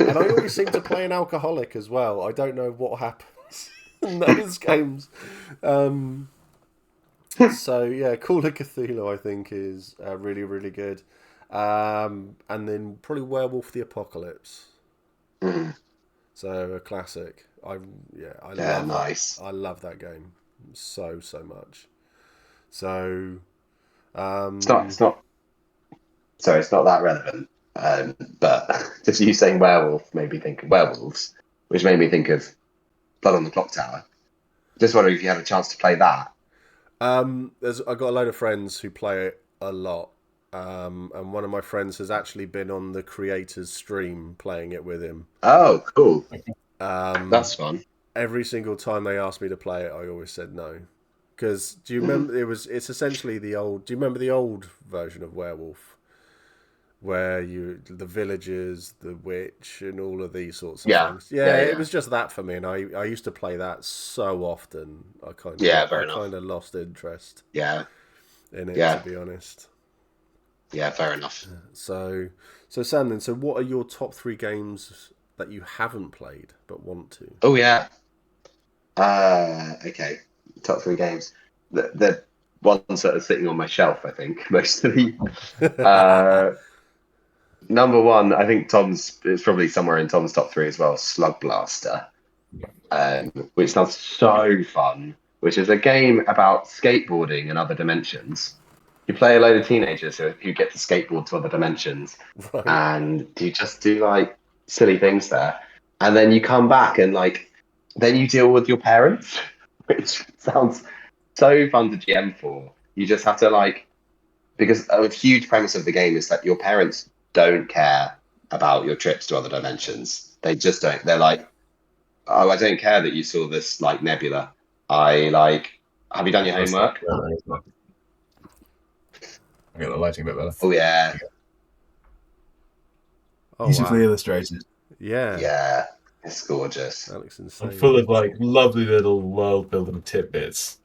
And I always seem to play an alcoholic as well. I don't know what happens in those games. Um, so yeah, Call of Cthulhu I think is really really good. And then probably Werewolf the Apocalypse. Mm. So a classic. I Yeah, love that. nice. I love that game so much. So It's not. um, It's not. Sorry, it's not that relevant. But just you saying werewolf made me think of werewolves, which made me think of Blood on the Clock Tower. Just wondering if you had a chance to play that. I got a load of friends who play it a lot. And one of my friends has actually been on the creator's stream playing it with him. Oh, cool. Um, That's fun. every single time they asked me to play it, I always said no. Because do you Mm. remember it's essentially the old. Do you remember the old version of Werewolf, where the villagers, the witch, and all of these sorts of Yeah, things? Yeah, yeah, it yeah, was just that for me, and I used to play that so often. yeah. I Fair enough. kind of lost interest Yeah, in it, to yeah, be honest. yeah. Fair enough. So, so Sam, then, so what are your top three games that you haven't played but want to? Oh yeah. Okay. Top three games. The ones that are sitting on my shelf, I think, mostly. Uh, number one, I think Tom's it's probably somewhere in Tom's top three as well. Slug Blaster, which sounds so fun. Which is a game about skateboarding in other dimensions. You play a load of teenagers who get to skateboard to other dimensions, Right. and you just do like silly things there, and then you come back and like then you deal with your parents, which sounds so fun to GM for. You just have to like because a huge premise of the game is that your parents don't care about your trips to other dimensions. They just don't. They're like, oh, I don't care that you saw this like nebula. I like, have you done your That's homework? I get the lighting a bit better. Oh yeah, Oh Beautifully wow. illustrated. Yeah, yeah, it's gorgeous. that looks And insane. full of like lovely little world building tidbits.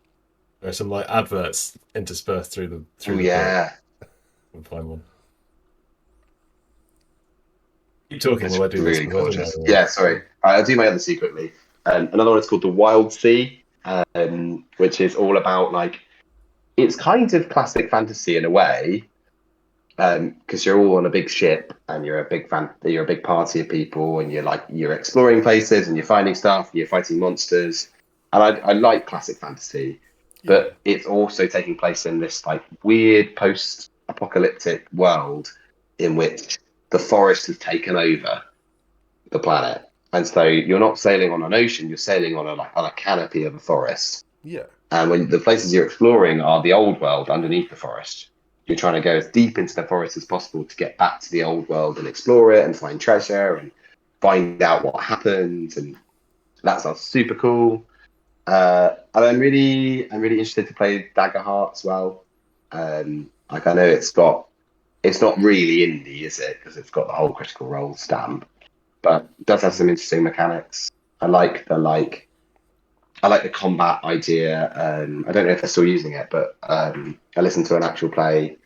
There are some like adverts interspersed Oh through the book. yeah, Can find one. Keep talking it's while I do this really because I gorgeous. don't know. Yeah, sorry, I'll do my other secretly. Another one is called The Wild Sea, which is all about like it's kind of classic fantasy in a way, because you're all on a big ship and you're a big party of people and you're exploring places and you're finding stuff and you're fighting monsters. And I like classic fantasy, Yeah. but it's also taking place in this like weird post-apocalyptic world in which the forest has taken over the planet. And so you're not sailing on an ocean, you're sailing on a canopy of a forest. Yeah. And when the places you're exploring are the old world underneath the forest, you're trying to go as deep into the forest as possible to get back to the old world and explore it and find treasure and find out what happened. And that sounds super cool. And I'm really interested to play Daggerheart as well. Like I know it's got it's not really indie, is it? Because it's got the whole Critical Role stamp, but it does have some interesting mechanics. I like the combat idea. I don't know if they're still using it, but I listened to an actual play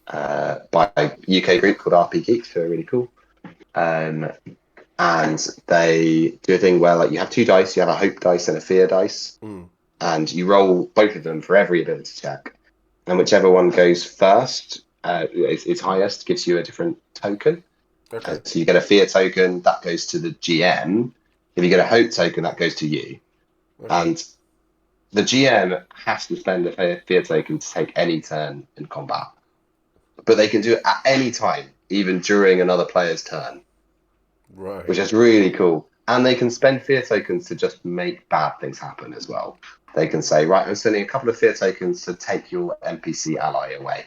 by a UK group called RPGs, who are really cool. And they do a thing where like you have two dice, you have a hope dice and a fear dice, and you roll both of them for every ability check, and whichever one goes first is highest gives you a different token. Okay. So you get a fear token that goes to the GM. If you get a hope token, that goes to you. Okay. And the GM has to spend a fear token to take any turn in combat, but they can do it at any time, even during another player's turn, Right. which is really cool. And they can spend fear tokens to just make bad things happen as well. They can say, right, I'm sending a couple of fear tokens to take your NPC ally away.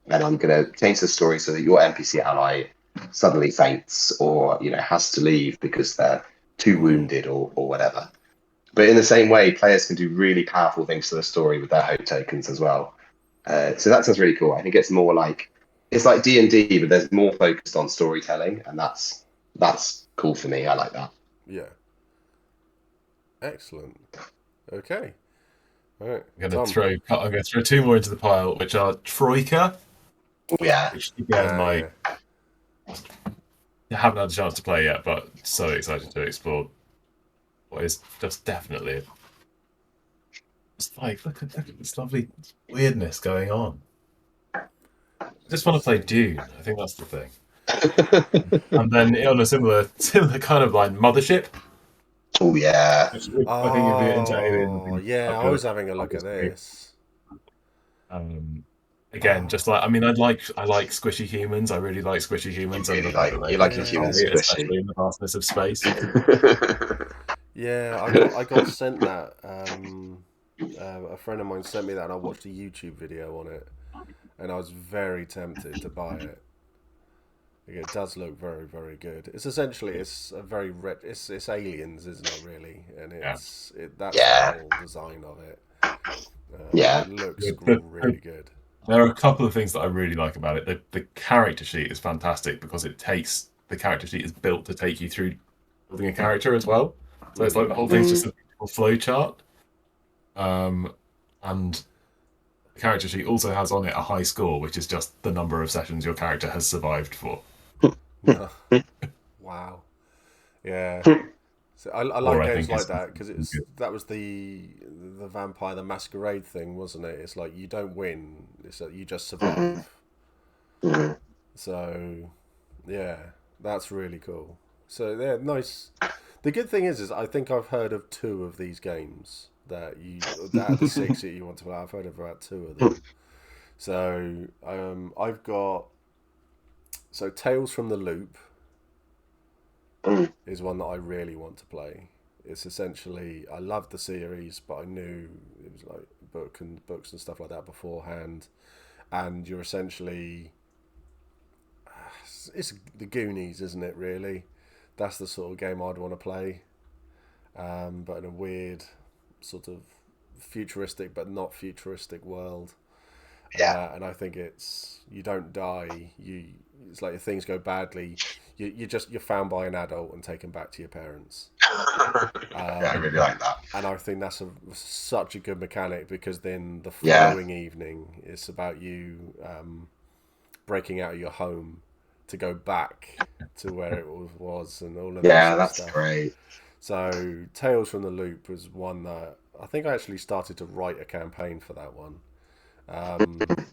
And I'm going to change the story so that your NPC ally suddenly faints or, has to leave because they're too wounded or whatever. But in the same way, players can do really powerful things to the story with their hope tokens as well. So that sounds really cool. I think it's more like it's like D&D, but there's more focused on storytelling, and that's cool for me. I like that. Yeah. Excellent. Okay. All right. I'm gonna throw two more into the pile, which are Troika, Yeah. which again, Yeah. I haven't had a chance to play yet, but so excited to explore what is just definitely it's like look at this lovely weirdness going on. I just want to play Dune. I think that's the thing. And then on a similar kind of line, Mothership. Oh yeah. Which I think if you're into Alien, Oh, yeah. I was having a look at this. Again, just like I like squishy humans. I really like squishy humans, and Really the fact that you they like can your Yeah. humans fly, squishy. especially in the vastness of space. Yeah, I got sent that. A friend of mine sent me that, and I watched a YouTube video on it, and I was very tempted to buy it. It does look very, very good. It's essentially it's a very it's aliens, isn't it? Really, and that's Yeah. the whole design of it. Yeah. It looks The- really good. There are a couple of things that I really like about it. The character sheet is fantastic because the character sheet is built to take you through building a character as well. So it's like the whole thing's just a beautiful flow chart. And the character sheet also has on it a high score, which is just the number of sessions your character has survived for. Wow. Yeah. So I Or like I games think like is that because that was the Vampire the Masquerade thing, wasn't it? It's like you don't win; it's that you just survive. So, yeah, that's really cool. So yeah, nice. The good thing is I think I've heard of two of these games that are the six that you want to play. I've heard of about two of them. So I've got Tales from the Loop is one that I really want to play. It's essentially I loved the series, but I knew it was like books and stuff like that beforehand, and you're essentially it's the Goonies, isn't it? Really, that's the sort of game I'd want to play, but in a weird sort of futuristic but not futuristic world. Yeah. And I think it's you don't die. It's like if things go badly, you're found by an adult and taken back to your parents. Yeah, I really like that. And I think that's such a good mechanic because then the Yeah. following evening it's about you breaking out of your home to go back to where it was and all of that Yeah, sort of that's stuff. great. So Tales from the Loop was one that I think I actually started to write a campaign for that one.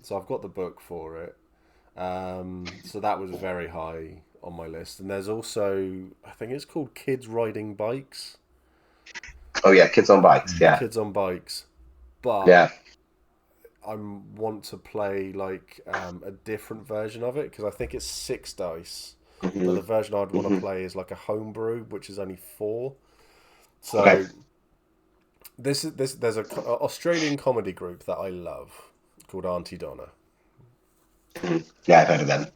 So I've got the book for it. So that was very high on my list. And there's also, I think it's called Kids Riding Bikes. Oh yeah, kids on bikes. Yeah. Kids on Bikes. But Yeah. I want to play like a different version of it because I think it's 6 dice. But the version I'd want to play is like a homebrew, which is only 4. So Okay. there's a Australian comedy group that I love called Auntie Donna. Yeah, I've heard of them.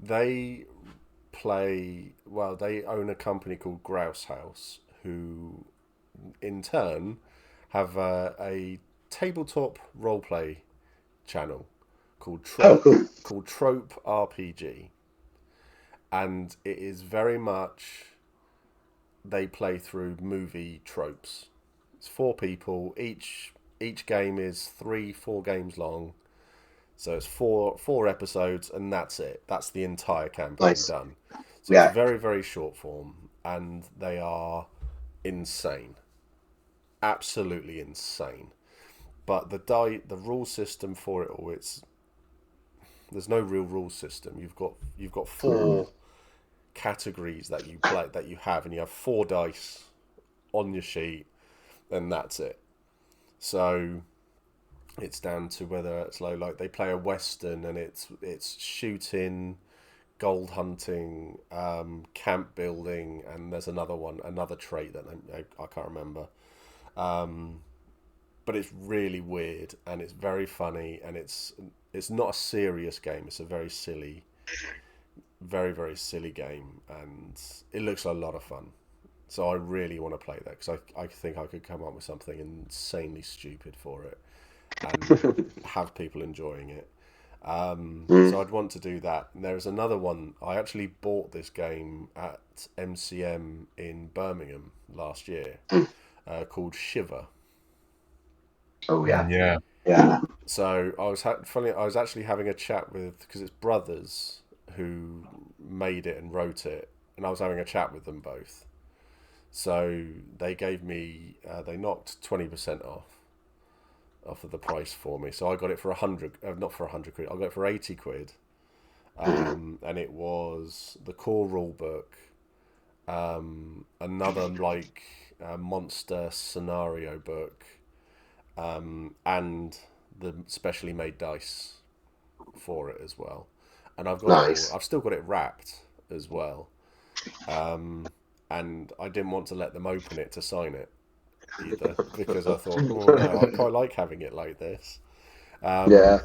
They they own a company called Grouse House, who in turn have a tabletop roleplay channel called Oh, cool. Trope RPG, and it is very much they play through movie tropes. It's 4 people. Each game is 3-4 games long, so it's four episodes, and that's it. That's the entire campaign Nice. done. So it's Yeah. very, very short form, and they are insane, absolutely insane. But the rule system for it all, there's no real rule system. You've got 4 categories that you have, and you have 4 dice on your sheet, and that's it. So it's down to whether it's like they play a western, and it's shooting, gold hunting, camp building, and there's another trait that I can't remember. But it's really weird, and it's very funny, and it's not a serious game. It's a very silly, very, very silly game, and it looks a lot of fun. So I really want to play that, because I think I could come up with something insanely stupid for it and have people enjoying it. So I'd want to do that. And there's another one. I actually bought this game at MCM in Birmingham last year, called Shiver. Oh, yeah. Yeah. Yeah. So I was actually having a chat with, because it's brothers who made it and wrote it, and I was having a chat with them both. So they gave me, they knocked 20% off of the price for me. So I got it for 100, not for 100 quid. I got it for 80 quid, and it was the core rule book, another like monster scenario book, and the specially made dice for it as well. And I've got Nice. it all. I've still got it wrapped as well. And I didn't want to let them open it to sign it either, because I thought, oh no, I quite like having it like this. Yeah.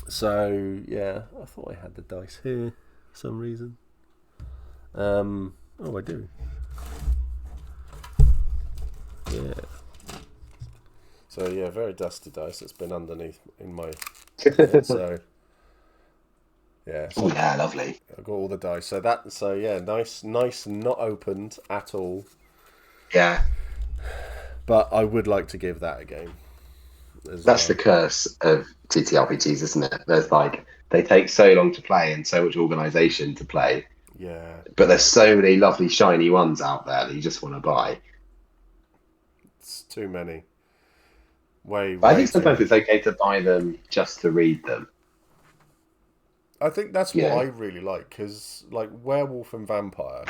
So yeah, I thought I had the dice here for some reason. Oh, I do. Yeah. So yeah, very dusty dice. It's been underneath in my bit, so yeah. So Oh, yeah, lovely. I got all the dice. So yeah, nice, not opened at all. Yeah. But I would like to give that a game as That's the well. curse of TTRPGs, isn't it? There's like, they take so long to play and so much organisation to play, Yeah, but there's so many lovely shiny ones out there that you just want to buy. it's too many. Way, But I way think too sometimes many. it's okay to buy them just to read them. I think that's You what know? I really like, because like Werewolf and Vampire,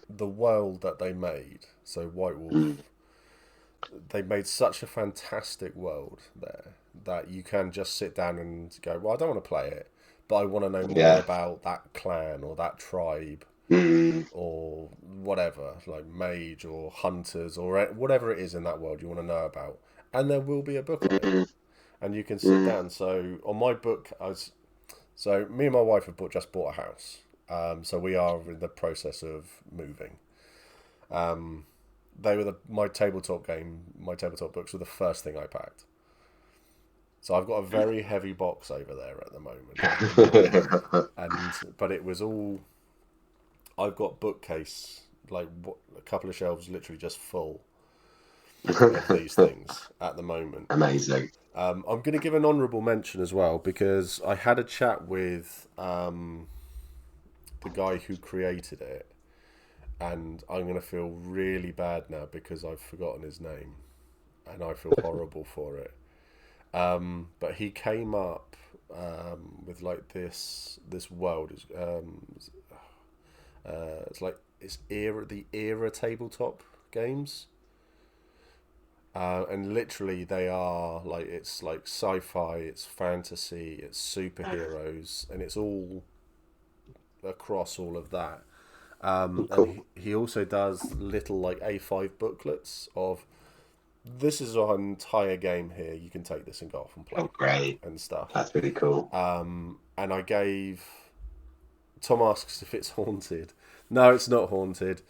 the world that they made. So White Wolf, they made such a fantastic world there that you can just sit down and go, well, I don't want to play it, but I want to know more Yeah. about that clan or that tribe Mm. or whatever, like mage or hunters or whatever it is in that world you want to know about, and there will be a book on it, Mm. and you can sit Mm. down. So on my book, so me and my wife have just bought a house. So we are in the process of moving. They were my tabletop books were the first thing I packed. So I've got a very heavy box over there at the moment, but it was all. I've got bookcase, like a couple of shelves literally just full of these things at the moment. Amazing. I'm going to give an honourable mention as well, because I had a chat with the guy who created it, and I'm going to feel really bad now because I've forgotten his name, and I feel horrible for it. But he came up with like this world. It's like the era tabletop games. And literally they are like, it's like sci-fi, it's fantasy, it's superheroes, and it's all across all of that. Cool. And he also does little like A5 booklets of, this is our entire game here, you can take this and go off and play Oh, great. and stuff. That's really cool. And I gave, Tom asks if it's haunted. No, it's not haunted.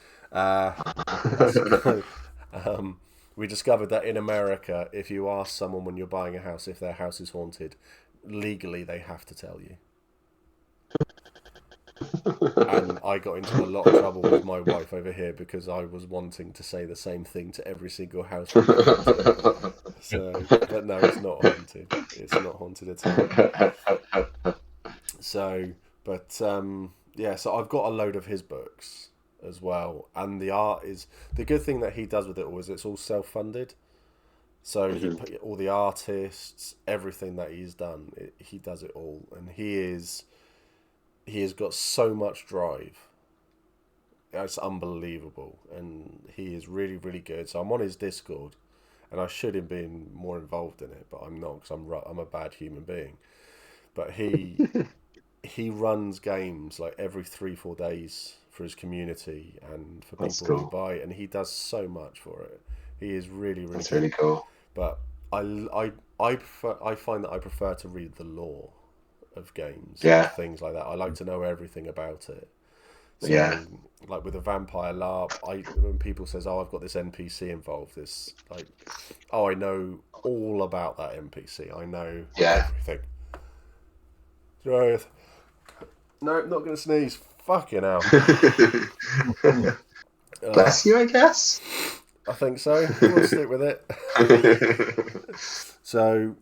We discovered that in America, if you ask someone when you're buying a house if their house is haunted, legally they have to tell you. And I got into a lot of trouble with my wife over here because I was wanting to say the same thing to every single house we went into. So, but no, it's not haunted. It's not haunted at all. So, but yeah, so I've got a load of his books as well, and the art is the good thing that he does with it all is it's all self-funded. So he put all the artists, everything that he's done, he does it all, and he has got so much drive. It's unbelievable, and he is really, really good. So I'm on his Discord, and I should have been more involved in it, but I'm not because I'm a bad human being. But he runs games like every 3-4 days for his community and for That's people who cool. buy it, and he does so much for it. He is really, really That's good. really cool. But I find that I prefer to read the lore of games and Yeah, things like that. I like to know everything about it. yeah, So, like with a vampire LARP, when people says, "Oh, I've got this NPC involved," it's like, "Oh, I know all about that NPC. I know yeah. everything." Right. No, not gonna sneeze. Fucking hell. Bless you, I guess. I think so. We'll stick with it. So,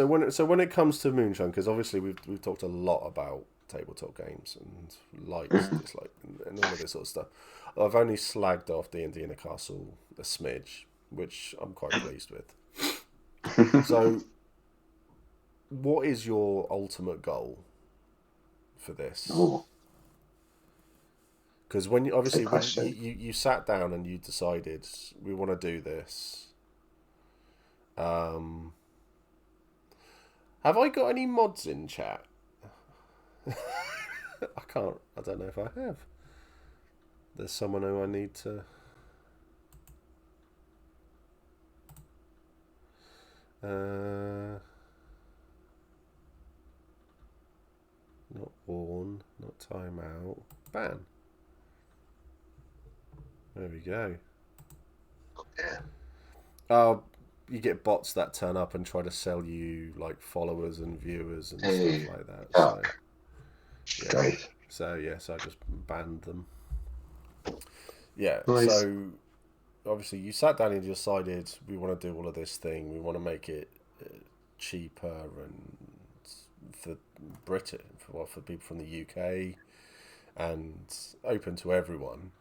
when it comes to Moonshine, because obviously we've talked a lot about tabletop games and likes, dislike, and all of this sort of stuff. I've only slagged off D&D in a Castle a smidge, which I'm quite pleased with. So, what is your ultimate goal for this? Oh, Because when you, good obviously when question. you sat down and you decided we want to do this, um, have I got any mods in chat? I can't. I don't know if I have. There's someone who I need to. Not warn, not timeout, ban. There we go. Yeah. You get bots that turn up and try to sell you like followers and viewers and Hey, stuff like that. So fuck. yeah, Great. so I just banned them. Yeah, Nice. so obviously you sat down and you decided we want to do all of this thing. We want to make it cheaper and for Britain, for people from the UK, and open to everyone.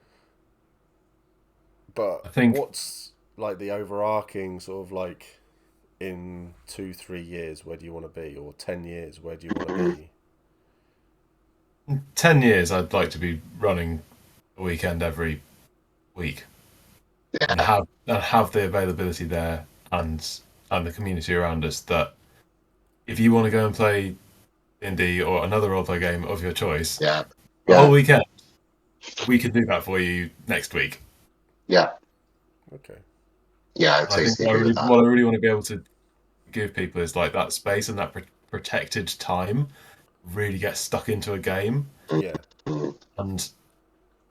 But I think what's like the overarching sort of like in 2-3 years, where do you want to be, or 10 years, where do you want to be? 10 years, I'd like to be running a weekend every week and Yeah, have the availability there and the community around us that if you want to go and play D&D or another role-play game of your choice yeah, the whole yeah, weekend, we can do that for you next week. yeah, Okay. yeah. I And I think totally agree with that. what I really want to be able to give people is like that space and that protected time really get stuck into a game Yeah. Mm.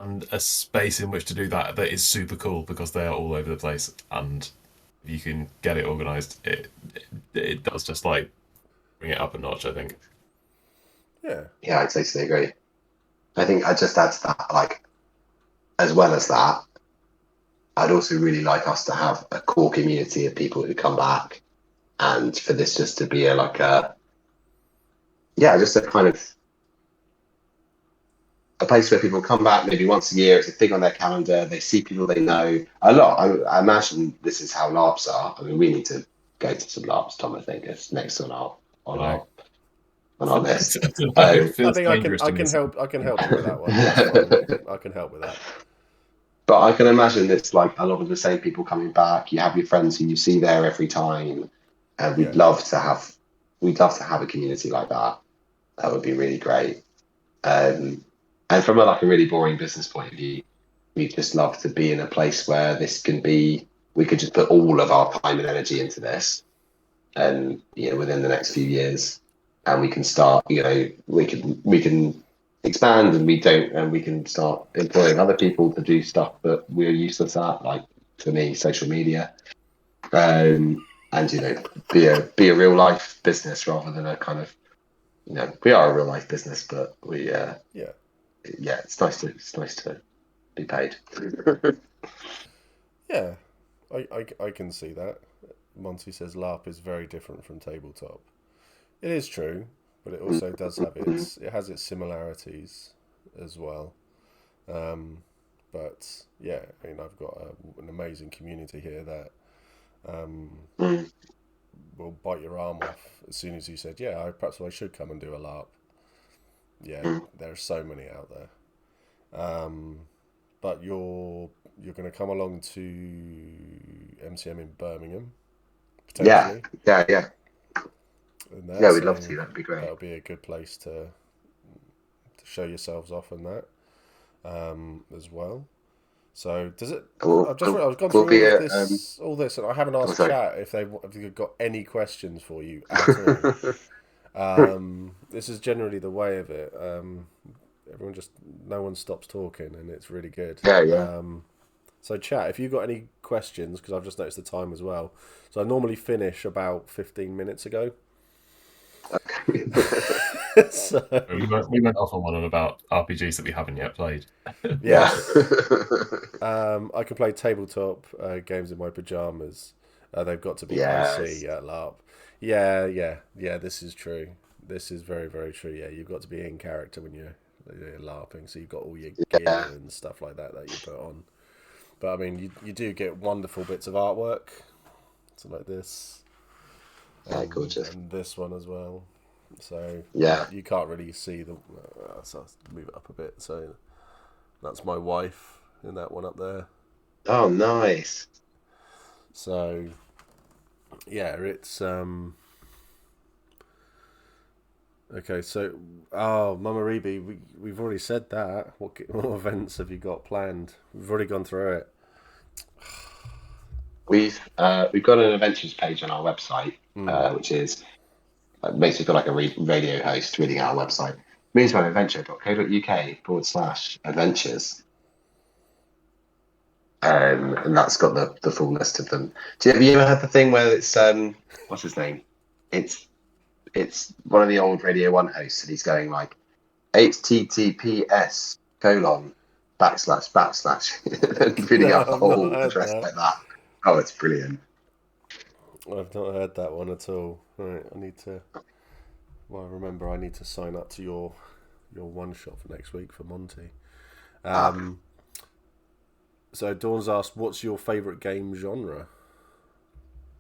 and a space in which to do that that is super cool because they are all over the place and if you can get it organized it does just like bring it up a notch, I think. Yeah. Yeah, I totally agree. I think I just add to that, like, as well as that, I'd also really like us to have a core community of people who come back, and for this just to be a like a yeah, just a kind of a place where people come back maybe once a year. It's a thing on their calendar. They see people they know a lot. I imagine this is how LARPs are. I mean, we need to go to some LARPs, Tom. I think it's next on You know, our on our list. I don't know, it Um, I feels think dangerous to me. I can help you with that one. That's fine. I can help with that. but I can imagine it's like a lot of the same people coming back. You have your friends who you see there every time, and Yeah. we'd love to have a community like that. That would be really great. And from a like a really boring business point of view, we'd just love to be in a place where this can be. We could just put all of our time and energy into this, and within the next few years, and we can start. We can expand, and we can start employing other people to do stuff that we're useless at. Like for me, social media, and be a real life business rather than a kind of we are a real life business, but we it's nice to be paid. Yeah, I can see that. Monty says LARP is very different from tabletop. It is true, but it also does have it has its similarities as well. But yeah, I mean, I've got an amazing community here that will bite your arm off as soon as you said, yeah, perhaps I should come and do a LARP. Yeah, there are so many out there. But you're going to come along to MCM in Birmingham, potentially. Yeah. And Yeah, we'd love to. That'd be great. That'll be a good place to show yourselves off and that as well. So does it? I've gone through all this, and I haven't asked chat if they've got any questions for you at all. This is generally the way of it. No one stops talking, and it's really good. Yeah. So chat, if you've got any questions, because I've just noticed the time as well. So I normally finish about 15 minutes ago. So we went off on one about RPGs that we haven't yet played. Yeah. I can play tabletop games in my pajamas. They've got to be IC at LARP. Yeah. This is true. This is very, very true. Yeah, you've got to be in character when you're LARPing, so you've got all your gear and stuff like that you put on. But I mean, you do get wonderful bits of artwork, so like this. Gorgeous. And this one as well. So you can't really see the. So I'll move it up a bit. So that's my wife in that one up there. Oh, nice. So yeah, it's okay. So Mama Reeby, we've already said that. What events have you got planned? We've already gone through it. We've got an adventures page on our website, which is basically like a radio host reading our website. moonshineadventure.co.uk/adventures. And that's got the full list of them. Have you ever had the thing where it's what's his name? It's one of the old Radio 1 hosts, and he's going like https:// and reading out the whole address like that. Oh, it's brilliant. I've not heard that one at all. Right, I need to. Well, remember, I need to sign up to your one shot for next week for Monty. So Dawn's asked, "What's your favourite game genre?"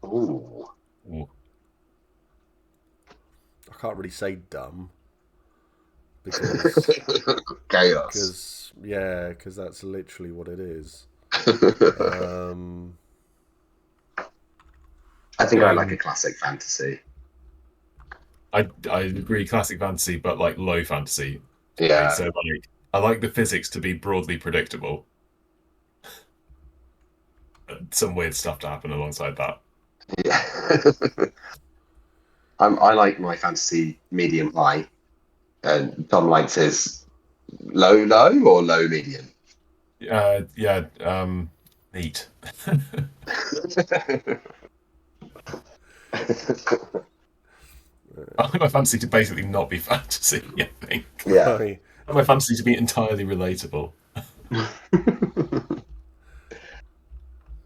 Ooh. I can't really say dumb because chaos. Because that's literally what it is. I think I like a classic fantasy. I agree, classic fantasy, but like low fantasy. Yeah. So like, I like the physics to be broadly predictable. Some weird stuff to happen alongside that. Yeah. I like my fantasy medium high, and Tom likes his low or low medium. Neat. I like my fantasy to basically not be fantasy, I think. Yeah. I like my fantasy to be entirely relatable.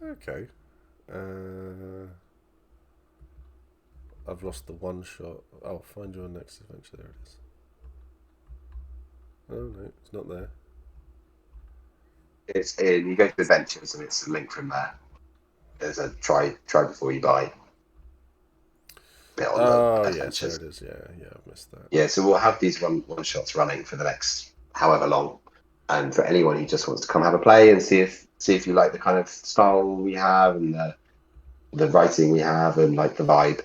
Okay. I've lost the one shot. I'll find your next adventure. There it is. Oh no, it's not there. It's in. You go to adventures, and it's a link from there. There's a try before you buy. Bit on the adventures. There it is. Yeah, I've missed that. Yeah, so we'll have these one shots running for the next however long, and for anyone who just wants to come have a play and see if you like the kind of style we have and the writing we have and like the vibe.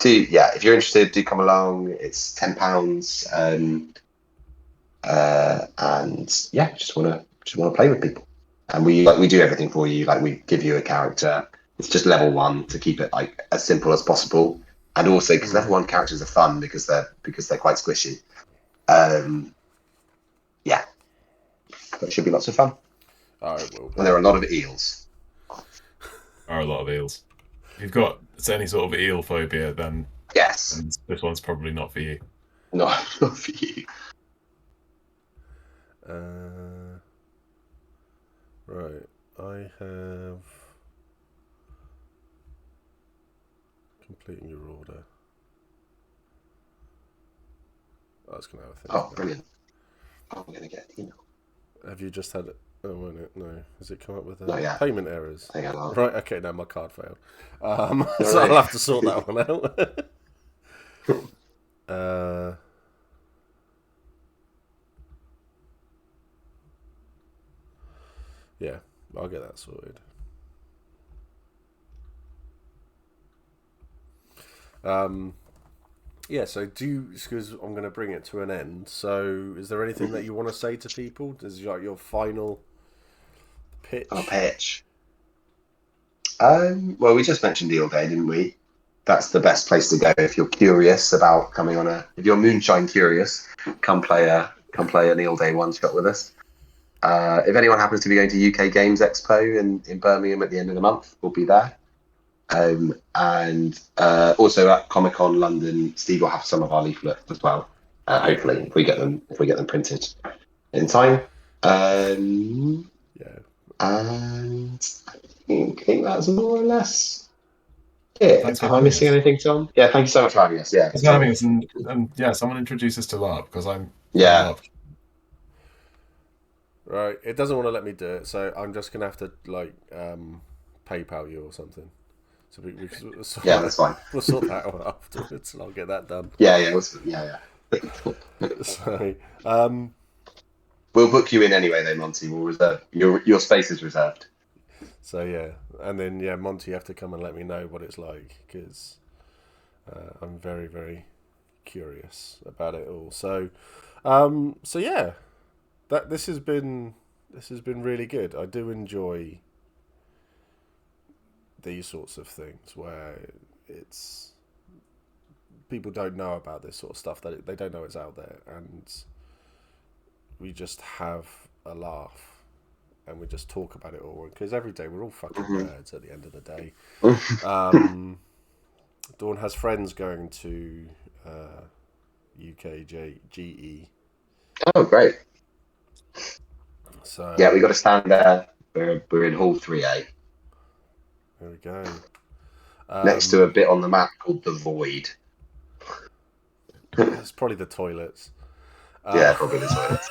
If you're interested, do come along. It's £10, and just want to play with people. And we do everything for you. Like, we give you a character. It's just level 1 to keep it like as simple as possible, and also because level 1 characters are fun because they're quite squishy. It should be lots of fun. It will be. And there are a lot of eels. There are a lot of eels. If you've got any sort of eel phobia, then Yes. this one's probably not for you. No, not for you. Right, I have completing your order. I was going to have a think. Oh, brilliant. I'm going to get an email. Have you just had it? Oh, won't it? No. Has it come up with Not yet. payment errors? Hang on. Right, okay, no, my card failed. So I'll have to sort that one out. Yeah, I'll get that sorted. Yeah, so because I'm going to bring it to an end, so is there anything that you want to say to people? Is your final pitch? Oh, pitch. Well, we just mentioned Eel Day, didn't we? That's the best place to go if you're curious about coming on if you're Moonshine curious, come play an Eel Day one shot with us. If anyone happens to be going to UK Games Expo in Birmingham at the end of the month, we'll be there. And also at Comic Con London, Steve will have some of our leaflets as well. Hopefully, if we get them printed in time. Yeah. And I think that's more or less it. Thanks for Am I missing anything, Tom? Yeah, thank you so much for having us. Yeah, Thanks for having us, and yeah, someone introduce us to LARP because I'm Yeah. LARP. Right, it doesn't want to let me do it, so I'm just gonna have to PayPal you or something. So Yeah, that's fine. We'll sort that out afterwards, and I'll get that done. Yeah. So, we'll book you in anyway, though, Monty. We'll reserve your space is reserved. So yeah, and then Monty, you have to come and let me know what it's like because I'm very, very curious about it all. So, so yeah, this has been really good. I do enjoy these sorts of things where it's people don't know about this sort of stuff, that they don't know it's out there, and we just have a laugh and we just talk about it all, because every day we're all fucking nerds at the end of the day. Dawn has friends going to GE. Oh, great. So yeah, we got to stand there. We're in Hall 3A. There we go. Next to a bit on the map called the Void. It's probably the toilets. Yeah, probably the toilets.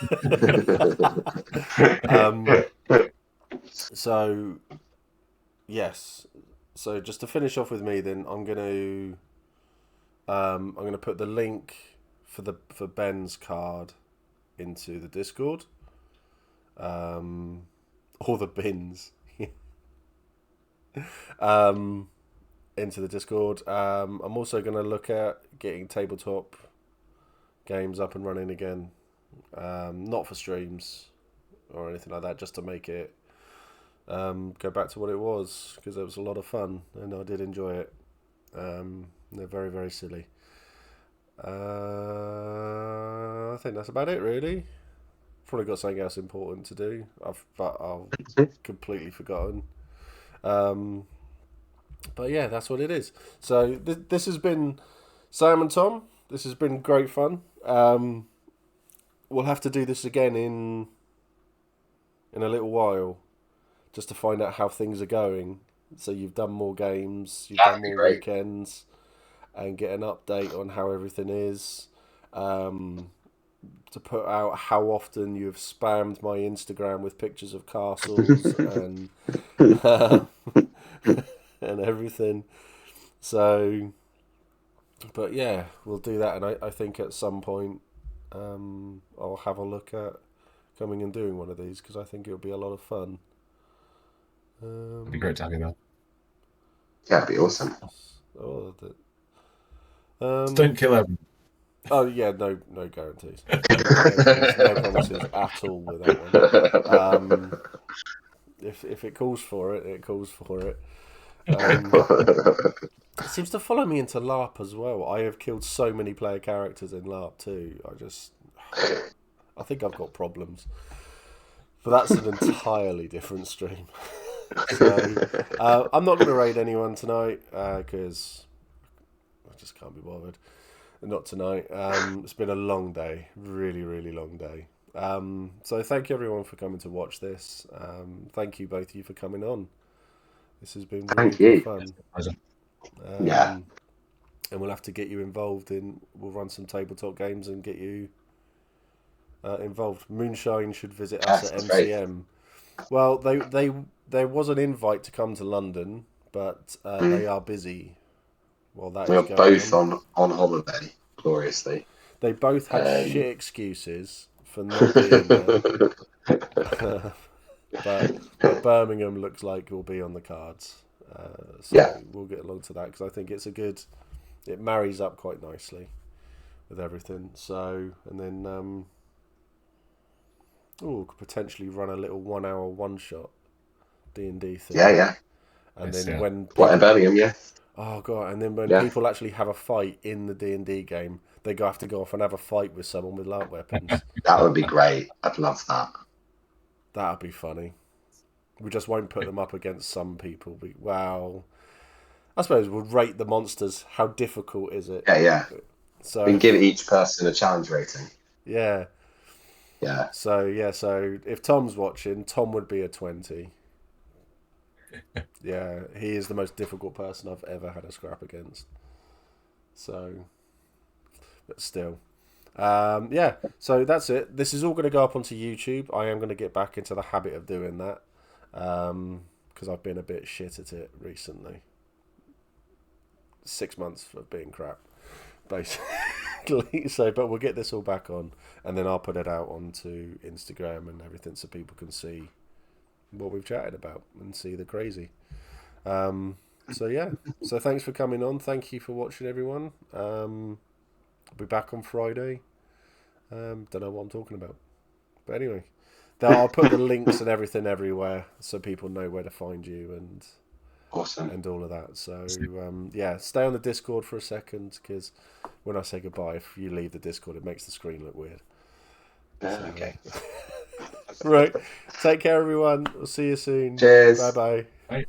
So, yes. So just to finish off with me, then I'm gonna put the link for Ben's card into the Discord. Or the bins. Into the Discord. I'm also going to look at getting tabletop games up and running again. Not for streams or anything like that, just to make it go back to what it was, because it was a lot of fun and I did enjoy it. They're very, very silly. I think that's about it, really. Probably got something else important to do, but I've completely forgotten. But yeah, that's what it is. So this has been Sam and Tom. This has been great fun. We'll have to do this again in a little while, just to find out how things are going. So you've done more games, you've done more weekends, and get an update on how everything is. To put out how often you've spammed my Instagram with pictures of castles and and everything. So, but yeah, we'll do that, and I think at some point I'll have a look at coming and doing one of these, because I think it'll be a lot of fun. It'd be great to have you there. Yeah, it'd be awesome. Don't kill everyone. Oh yeah, no guarantees. No promises at all with that one. If it calls for it, it calls for it. It seems to follow me into LARP as well. I have killed so many player characters in LARP too. I think I've got problems. But that's an entirely different stream. So I'm not going to raid anyone tonight because I just can't be bothered. Not tonight. It's been a long day, really, really long day. So thank you everyone for coming to watch this. Thank you both of you for coming on. This has been really Thank good you. fun. Yeah. And we'll have to get you involved in. We'll run some tabletop games and get you involved. Moonshine should visit us Yes, at that's great. MCM. Well, there was an invite to come to London, but they are busy. Well, that We is are going both on. on holiday, gloriously. They both had Um, shit excuses for not being there. but Birmingham looks like will be on the cards. So yeah, we'll get along to that because I think it's a good. It marries up quite nicely with everything. So and then could potentially run a little 1 hour one shot D&D thing. yeah. And Yes, then yeah. when What in people, Birmingham? Yeah, oh god, and then when yeah. people actually have a fight in the D&D game, they have to go off and have a fight with someone with light weapons. That would be great. I'd love that. That'd be funny. We just won't put them up against some people. Well, I suppose we'll rate the monsters. How difficult is it? Yeah. So We can give each person a challenge rating. yeah. Yeah. So if Tom's watching, Tom would be a 20. Yeah, he is the most difficult person I've ever had a scrap against. So, but still. Yeah, so that's it. This is all going to go up onto YouTube. I am going to get back into the habit of doing that because I've been a bit shit at it recently. 6 months of being crap, basically. So, but we'll get this all back on, and then I'll put it out onto Instagram and everything so people can see what we've chatted about and see the crazy. So yeah, so thanks for coming on. Thank you for watching, everyone. I'll be back on Friday. Don't know what I'm talking about, but anyway, I'll put the links and everything everywhere so people know where to find you and Awesome. all of that. So yeah, stay on the Discord for a second because when I say goodbye, if you leave the Discord, it makes the screen look weird. Okay. Right, take care, everyone. We'll see you soon. Cheers. Bye bye. Right.